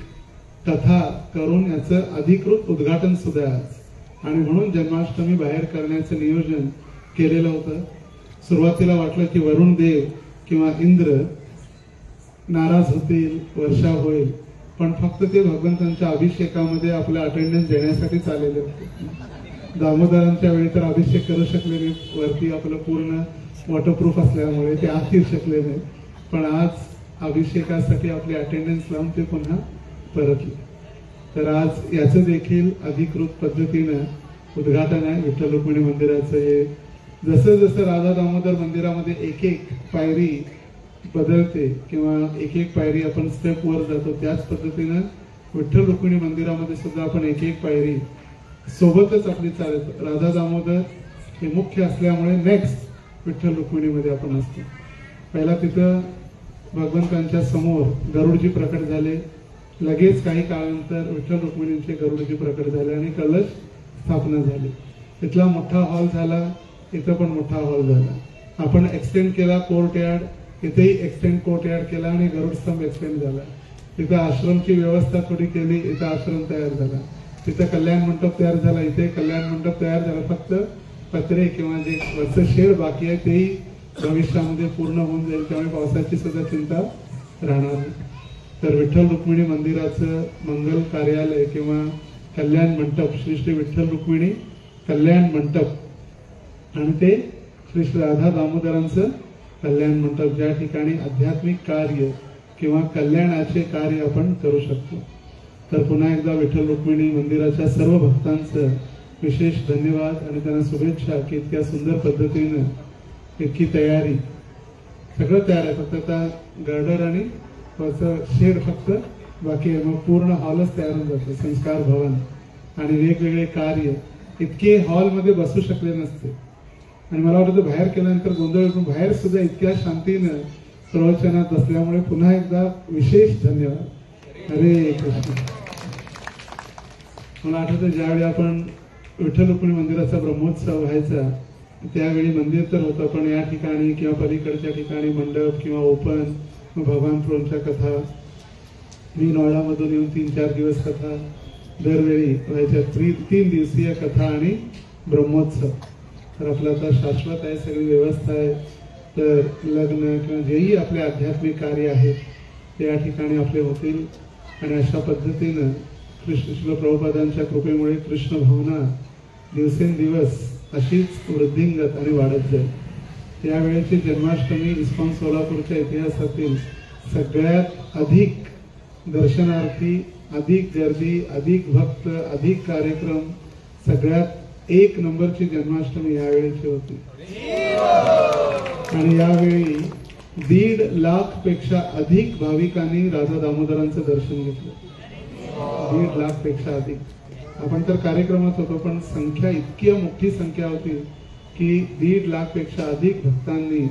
कथा करून याचं अधिकृत उद्घाटन सुद्धा आज, आणि म्हणून जन्माष्टमी बाहेर करण्याचं नियोजन केलेलं होतं. सुरुवातीला वाटलं की वरुण देव किंवा इंद्र नाराज होतील, वर्षा होईल, पण फक्त ते भगवंतांच्या अभिषेकामध्ये आपला अटेंडन्स देण्यासाठीच आलेले होते. दामोदरांच्या वेळी तर अभिषेक करू शकले नाही, वरती आपलं पूर्ण वॉटरप्रूफ असल्यामुळे ते आत येऊ शकले नाही, पण आज अभिषेकासाठी आपली अटेंडन्स लावून ते पुन्हा परतले. तर आज याचं देखील अधिकृत पद्धतीनं उद्घाटन आहे विठ्ठल रुक्मिणी मंदिराचं. हे जसं जसं राधा दामोदर मंदिरामध्ये एक एक पायरी बदलते किंवा एक एक पायरी आपण स्टेप वर जातो, त्याच पद्धतीनं विठ्ठल रुक्मिणी मंदिरामध्ये सुद्धा आपण एक एक पायरी सोबतच आपली चालत. राधा दामोदर हे मुख्य असल्यामुळे नेक्स्ट विठ्ठल रुक्मिणीमध्ये आपण असतो. पहिला तिथं भगवंतांच्या समोर गरुडजी प्रकट झाले, लगेच काही काळानंतर विठ्ठल रुक्मिणींचे गरुडजी प्रकट झाले आणि कलश स्थापना झाली. तिथला मोठा हॉल झाला, इथं पण मोठा हॉल झाला. आपण एक्सटेंड केला कोर्ट यार्ड, इथेही एक्सटेंड कोर्ट यार्ड केला आणि गरुड स्तंभ एक्सटेंड झाला. तिथं आश्रमची व्यवस्था थोडी केली, इथं आश्रम तयार झाला. तिथं कल्याण मंडप तयार झाला, इथे कल्याण मंडप तयार झाला. फक्त पत्रे किंवा जे वरचं शेड बाकी आहे तेही भविष्यामध्ये पूर्ण होऊन जाईल, त्यामुळे पावसाची सुद्धा चिंता राहणार नाही. तर विठ्ठल रुक्मिणी मंदिराचं मंगल कार्यालय किंवा कल्याण मंडप, श्री श्री विठ्ठल रुक्मिणी कल्याण मंडप, आणि ते श्री श्री राधा दामोदरांचं कल्याण मंडप, ज्या ठिकाणी आध्यात्मिक कार्य किंवा कल्याणाचे कार्य आपण करू शकतो. तर पुन्हा एकदा विठ्ठल रुक्मिणी मंदिराच्या सर्व भक्तांचं विशेष धन्यवाद आणि त्यांना शुभेच्छा की इतक्या सुंदर पद्धतीनं इतकी तयारी, सगळं तयार आहे, फक्त आता गर्डर आणि शेड फक्त बाकी आहे, मग पूर्ण हॉलच तयार होऊन जातो. संस्कार भवन आणि वेगवेगळे कार्य, इतके हॉलमध्ये बसू शकले नसते. आणि मला वाटतं बाहेर केल्यानंतर गोंधळ, पण बाहेर सुद्धा इतक्या शांतीनं प्रवचनात बसल्यामुळे पुन्हा एकदा विशेष धन्यवाद. हरे कृष्ण. मला आठवतं ज्यावेळी आपण विठ्ठल रुक्मिणी मंदिराचा ब्रह्मोत्सव व्हायचा त्यावेळी मंदिर तर होतं, पण या ठिकाणी किंवा पलीकडच्या ठिकाणी मंडप किंवा ओपन, भगवान प्रोंच्या कथा, मी नोएडामधून येऊन 3-4 दिवस कथा दरवेळी व्हायच्या. 3 दिवसीय कथा आणि ब्रह्मोत्सव. तर आपलं आता शाश्वत आहे, सगळी व्यवस्था आहे. तर लग्न किंवा जेही आपले आध्यात्मिक कार्य आहेत ते या ठिकाणी आपले होतील. आणि अशा पद्धतीनं कृष्ण प्रभुपादांच्या कृपेमुळे कृष्ण भावना दिवसेंदिवस अशीच वृद्धिंगत आणि वाढत जाईल. यावेळेची जन्माष्टमी इस्कॉन सोलापूरच्या इतिहासातील सगळ्यात अधिक दर्शनार्थी, अधिक गर्दी, अधिक भक्त, अधिक कार्यक्रम, सगळ्यात 1 नंबरची जन्माष्टमी यावेळेची होती. आणि यावेळी 1.5 लाख पेक्षा अधिक भाविकांनी राधा दामोदरांचं दर्शन घेतलं. 1.5 लाख पेक्षा अधिक. आपण तर कार्यक्रमात होतो, पण संख्या इतकी मोठी संख्या होती की 1.5 लाख पेक्षा अधिक भक्तांनी,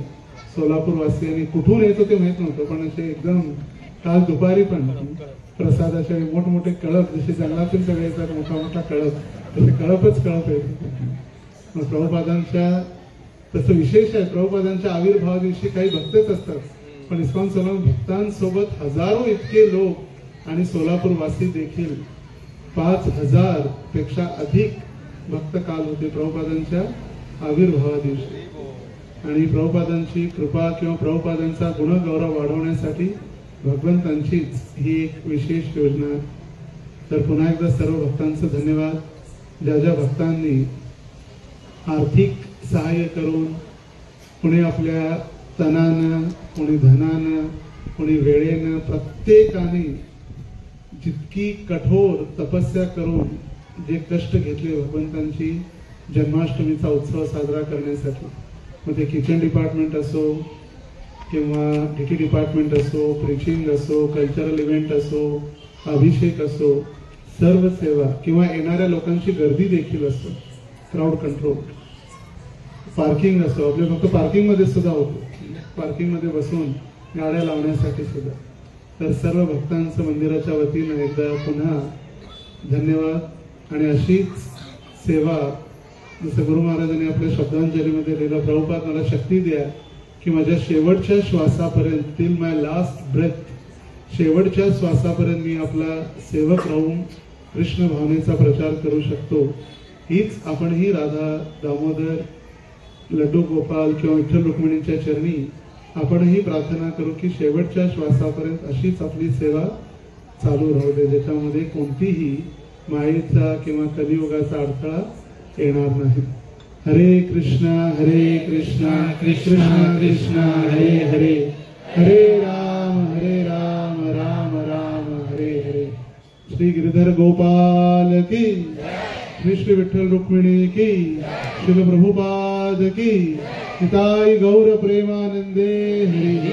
सोलापूर वासियांनी, कुठून येत होते माहित नव्हतं, पण असे एकदम काल दुपारी पण प्रसादाचे मोठमोठे कळप, जसे जंगलातून सगळे येतात मोठा मोठा कळप, तसे कळपच कळप येत. मग प्रभुपादांच्या तसं विशेष आहे, प्रभुपादांच्या आविर्भावा दिवशी काही भक्तच असतात, पण इस्कॉन सोलापूर भक्तांसोबत हजारो इतके लोक आणि सोलापूर वासी देखील 5000 पेक्षा अधिक भक्त काल होते प्रभुपादांच्या आविर्भावा दिवशी. आणि प्रभुपादांची कृपा किंवा प्रभुपादांचा गुणगौरव वाढवण्यासाठी भगवंतांचीच ही एक विशेष योजना. तर पुन्हा एकदा सर्व भक्तांचं धन्यवाद. ज्या ज्या भक्तांनी आर्थिक सहाय्य करून, कुणी आपल्या तनानं, कुणी धनानं, कुणी वेळेनं, प्रत्येकाने जितकी कठोर तपस्या करून जे कष्ट घेतले भगवंतांची जन्माष्टमीचा उत्सव साजरा करण्यासाठी, मग ते किचन डिपार्टमेंट असो किंवा डीटी डिपार्टमेंट असो, प्रीचिंग असो, कल्चरल इव्हेंट असो, अभिषेक असो, सर्व सेवा किंवा येणाऱ्या लोकांची गर्दी देखील असो, क्राऊड कंट्रोल, पार्किंग असो, आपले फक्त पार्किंग मध्ये सुद्धा होतो, पार्किंग मध्ये बसून गाड्या लावण्यासाठी सुद्धा. तर सर्व भक्तांचं मंदिराच्या वतीनं एकदा पुन्हा धन्यवाद। आणि अशीच सेवा जसं गुरु महाराजांनी आपल्या श्रद्धांजलीमध्ये लिहिलं, प्रभुपाद मला शक्ती द्या की माझ्या शेवटच्या श्वासापर्यंत, टिल माय लास्ट ब्रेथ, शेवटच्या श्वासापर्यंत मी आपला सेवक राहून कृष्ण भावनेचा प्रचार करू शकतो। हीच आपणही राधा दामोदर लड्डू गोपाल किंवा विठ्ठल रुक्मिणींच्या चरणी आपणही प्रार्थना करू की शेवटच्या श्वासापर्यंत अशीच आपली सेवा चालू राहू दे, ज्याच्यामध्ये कोणतीही मायेचा किंवा कलियुगाचा अडथळा येणार नाही। हरे कृष्णा कृष्णा कृष्णा हरे हरे, हरे राम राम राम हरे हरे। श्री गिरिधर गोपाल की, श्री विठ्ठल रुक्मिणी की, श्री प्रभुपाद की, निताई गौर प्रेमानंदे हरि।